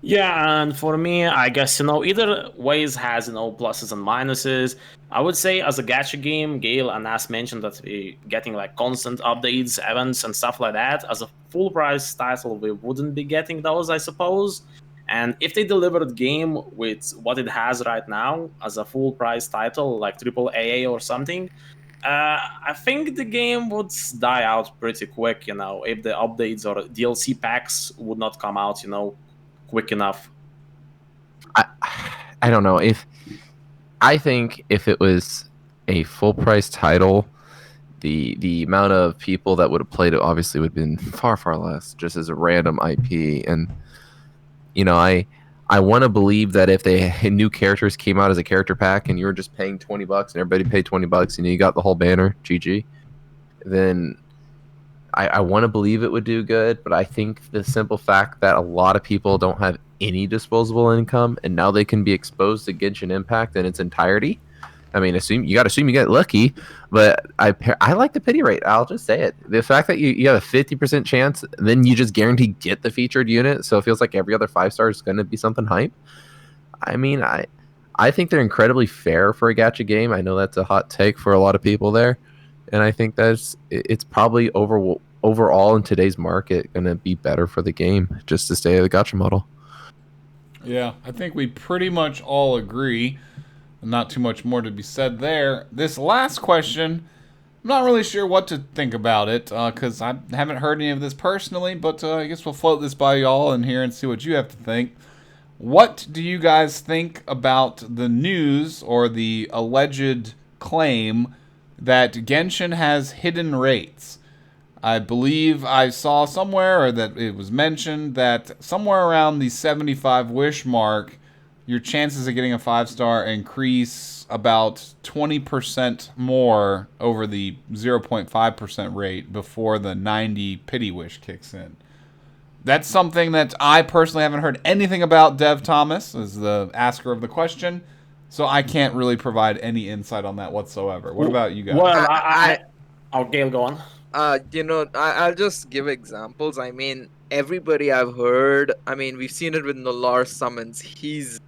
Yeah, and for me, I guess, either ways has, pluses and minuses. I would say as a gacha game, Gale and Nas mentioned that we getting like constant updates, events, and stuff like that. As a full price title, we wouldn't be getting those, I suppose. And if they delivered game with what it has right now as a full price title, like triple AA or something, I think the game would die out pretty quick, if the updates or DLC packs would not come out, quick enough. I don't know I think if it was a full price title, the amount of people that would have played it obviously would have been far less, just as a random IP. And I want to believe that if new characters came out as a character pack and you were just paying $20 and everybody paid $20 and you got the whole banner, GG, then I want to believe it would do good. But I think the simple fact that a lot of people don't have any disposable income and now they can be exposed to Genshin Impact in its entirety. I mean, you got to assume you get lucky, but I like the pity rate. I'll just say it. The fact that you have a 50% chance, then you just guarantee get the featured unit, so it feels like every other 5-star is going to be something hype. I mean, I think they're incredibly fair for a gacha game. I know that's a hot take for a lot of people there, and I think it's probably overall in today's market going to be better for the game just to stay at the gacha model. Yeah, I think we pretty much all agree. Not too much more to be said there. This last question, I'm not really sure what to think about it, because I haven't heard any of this personally, but I guess we'll float this by y'all in here and see what you have to think. What do you guys think about the news or the alleged claim that Genshin has hidden rates? I believe I saw somewhere, or that it was mentioned, that somewhere around the 75 wish mark, your chances of getting a 5-star increase about 20% more over the 0.5% rate before the 90 pity wish kicks in. That's something that I personally haven't heard anything about. Dev Thomas is the asker of the question, so I can't really provide any insight on that whatsoever. What about you guys? Well, I'll Gale, go on. I'll just give examples. I mean, everybody I've heard, we've seen it with Nolar summons. He's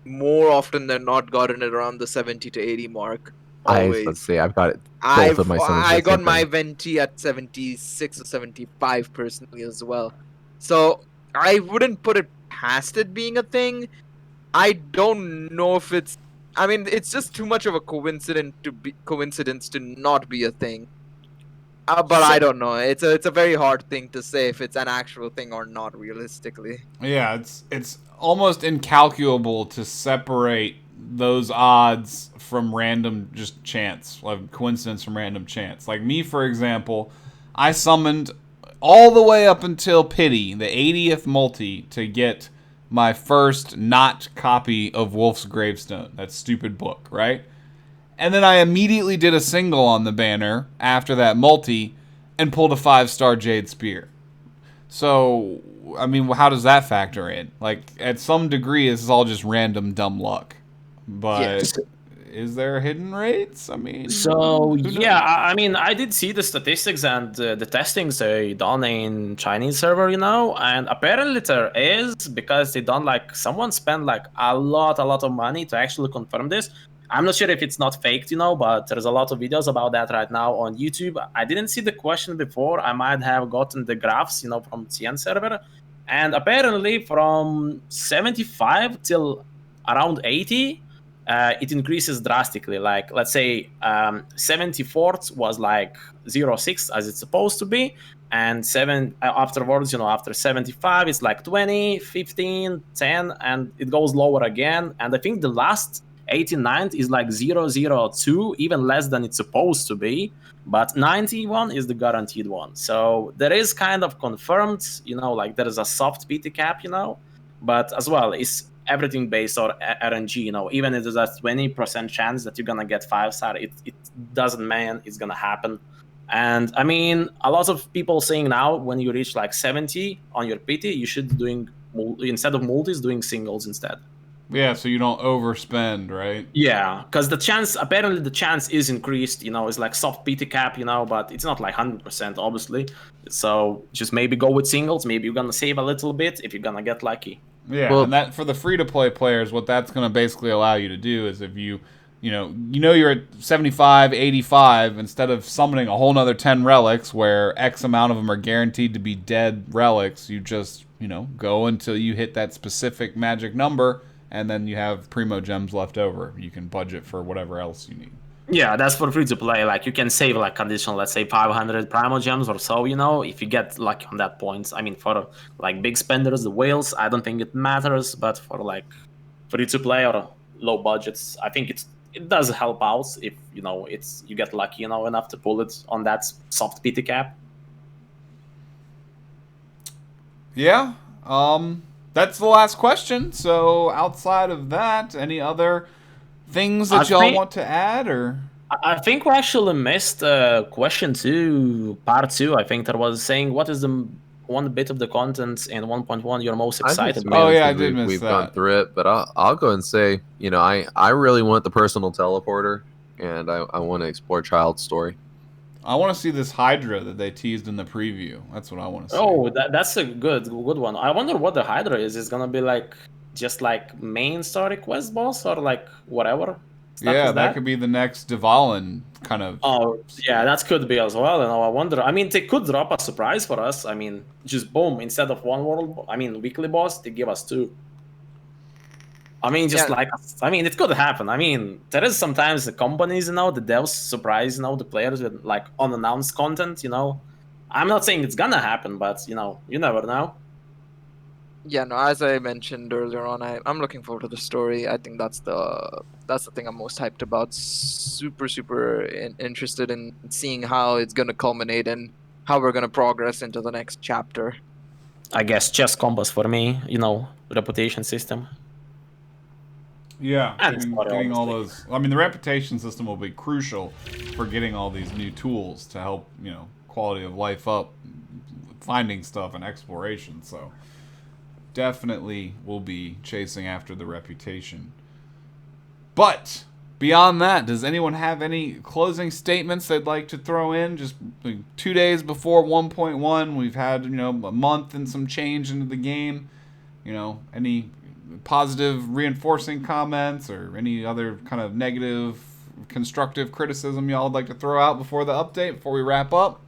more often than not gotten it around the 70 to 80 mark. Always. Let's see, I've got it. Both of my summons. I got my Venti at 76 or 75 personally as well. So I wouldn't put it past it being a thing. I don't know if it's just too much of a coincidence to not be a thing. But I don't know. It's a very hard thing to say if it's an actual thing or not, realistically. Yeah, it's almost incalculable to separate those odds from random just chance, like coincidence from random chance. Like me, for example, I summoned all the way up until Pity, the 80th multi, to get my first not copy of Wolf's Gravestone, that stupid book, right? And then I immediately did a single on the banner after that multi and pulled a 5-star Jade Spear. So, I mean, how does that factor in? Like, at some degree, this is all just random dumb luck. But Yes. is there hidden rates? I mean, So who knows? yeah, I mean, I did see the statistics and the testings they done in Chinese server, and apparently there is, because they done like someone spent like a lot of money to actually confirm this. I'm not sure if it's not faked, but there's a lot of videos about that right now on YouTube. I didn't see the question before. I might have gotten the graphs, from CN server, and apparently from 75 till around 80. It increases drastically. Like, let's say 74th was like 0.6 as it's supposed to be, and afterwards, after 75, it's like 20, 15, 10, and it goes lower again. And I think the last 89th is like 0.02, even less than it's supposed to be. But 91 is the guaranteed one. So there is kind of confirmed, like there is a soft PT cap, but as well, it's everything based on RNG. Even if there's a 20% chance that you're gonna get 5-star, it doesn't mean it's gonna happen. And I mean, a lot of people saying now when you reach like 70 on your PT, you should doing instead of multis, doing singles instead. Yeah, so you don't overspend, right? Yeah, because apparently the chance is increased, it's like soft PT cap, but it's not like 100%, obviously. So just maybe go with singles. Maybe you're gonna save a little bit if you're gonna get lucky. Yeah, Well- and that for the free-to-play players, what that's going to basically allow you to do is if you you're at 75, 85, instead of summoning a whole nother 10 relics where X amount of them are guaranteed to be dead relics, you just, go until you hit that specific magic number, and then you have primo gems left over. You can budget for whatever else you need. Yeah, that's for free to play. Like, you can save like conditional, let's say 500 primo gems or so, if you get lucky on that point. I mean, for like big spenders, the whales, I don't think it matters, but for like free to play or low budgets, I think it does help out if you get lucky enough to pull it on that soft PT cap. Yeah. That's the last question. So outside of that, any other things that y'all want to add, or? I think we actually missed question 2, part 2. I think that was saying what is the one bit of the content in 1.1 you're most excited about. Oh yeah, I did miss we've that. gone through it, but I'll go and say, I really want the personal teleporter, and I want to explore Child's story. I want to see this Hydra that they teased in the preview. That's what I want to see. Oh, that's a good one. I wonder what the Hydra is. It's gonna be like just like main story quest boss or like whatever. Yeah, that could be the next Dvalin kind of. Oh, yeah, that could be as well. And I wonder. I mean, they could drop a surprise for us. I mean, just boom, instead of one weekly boss, they give us 2. I mean, just it could happen. I mean, there is sometimes the companies, the devs surprise, the players with like unannounced content. I'm not saying it's gonna happen, but you never know. Yeah, no, as I mentioned earlier on, I'm looking forward to the story. I think that's the thing I'm most hyped about. Super interested in seeing how it's gonna culminate and how we're gonna progress into the next chapter. I guess chess combos for me, reputation system. Yeah, And getting all those. I mean, the reputation system will be crucial for getting all these new tools to help, quality of life up, finding stuff and exploration. So definitely will be chasing after the reputation. But beyond that, does anyone have any closing statements they'd like to throw in? Just 2 days before 1.1, we've had, a month and some change into the game. Any positive reinforcing comments or any other kind of negative constructive criticism y'all would like to throw out before the update, before we wrap up?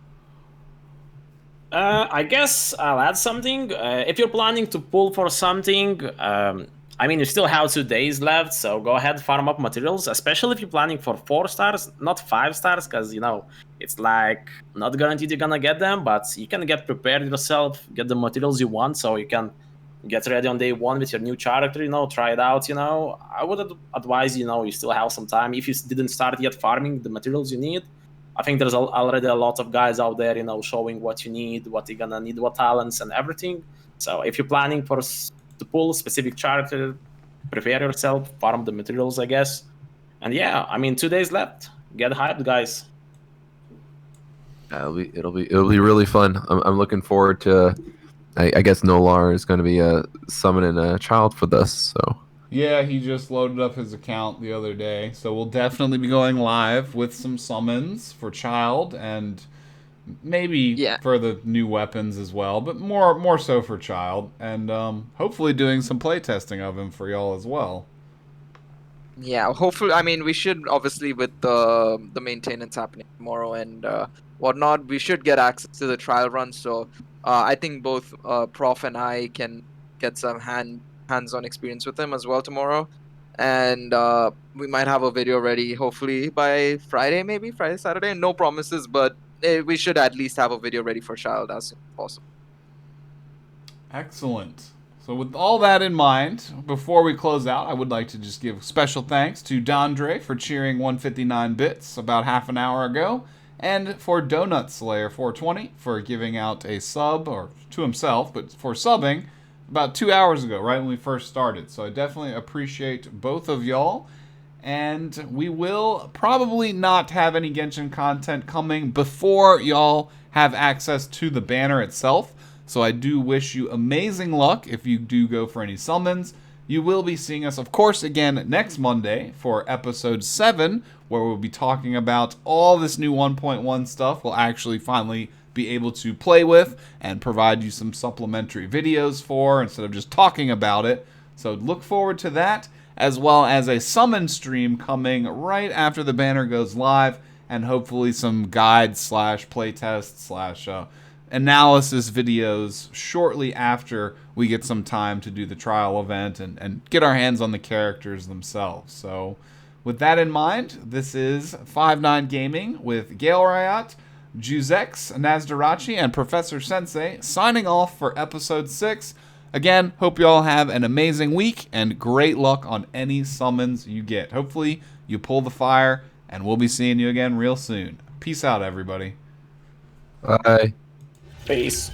I guess I'll add something. If you're planning to pull for something, I mean, you still have 2 days left, so go ahead, farm up materials, especially if you're planning for 4 stars, not 5 stars, because, you know, it's like not guaranteed you're gonna get them, but you can get prepared yourself, get the materials you want, so you can get ready on day 1 with your new character, you know, try it out, you know. I would advise, you know, you still have some time. If you didn't start yet farming the materials you need, I think there's already a lot of guys out there, you know, showing what you need, what you're gonna need, what talents and everything. So if you're planning to pull a specific character, prepare yourself, farm the materials, I guess. And yeah, I mean, 2 days left. Get hyped, guys. It'll be really fun. I'm looking forward to. I guess Nolar is going to be summoning a child for this. So Yeah, he just loaded up his account the other day, so we'll definitely be going live with some summons for Child and maybe Yeah. for the new weapons as well, but more so for Child, and hopefully doing some playtesting of him for y'all as well. Yeah, hopefully. I mean, we should obviously with the maintenance happening tomorrow and whatnot, we should get access to the trial run. So I think both Prof and I can get some hands-on experience with him as well tomorrow, and we might have a video ready hopefully by Friday, maybe Friday, Saturday. No promises, but we should at least have a video ready for Child as soon as possible. Excellent. So with all that in mind, before we close out, I would like to just give special thanks to Dondre for cheering 159 bits about half an hour ago, and for Donut Slayer 420 for giving out a sub, or to himself, but for subbing about 2 hours ago, right when we first started. So I definitely appreciate both of y'all. And we will probably not have any Genshin content coming before y'all have access to the banner itself. So I do wish you amazing luck if you do go for any summons. You will be seeing us, of course, again next Monday for episode 7, where we'll be talking about all this new 1.1 stuff we'll actually finally be able to play with and provide you some supplementary videos for instead of just talking about it. So look forward to that, as well as a summon stream coming right after the banner goes live, and hopefully some guide / playtest / analysis videos shortly after we get some time to do the trial event and get our hands on the characters themselves. So with that in mind, this is 5-9 Gaming with Gale Riot, Juzex, Nazdarachi, and Professor Sensei signing off for episode 6. Again, hope you all have an amazing week and great luck on any summons you get. Hopefully you pull the fire, and we'll be seeing you again real soon. Peace out, everybody. bye. Peace.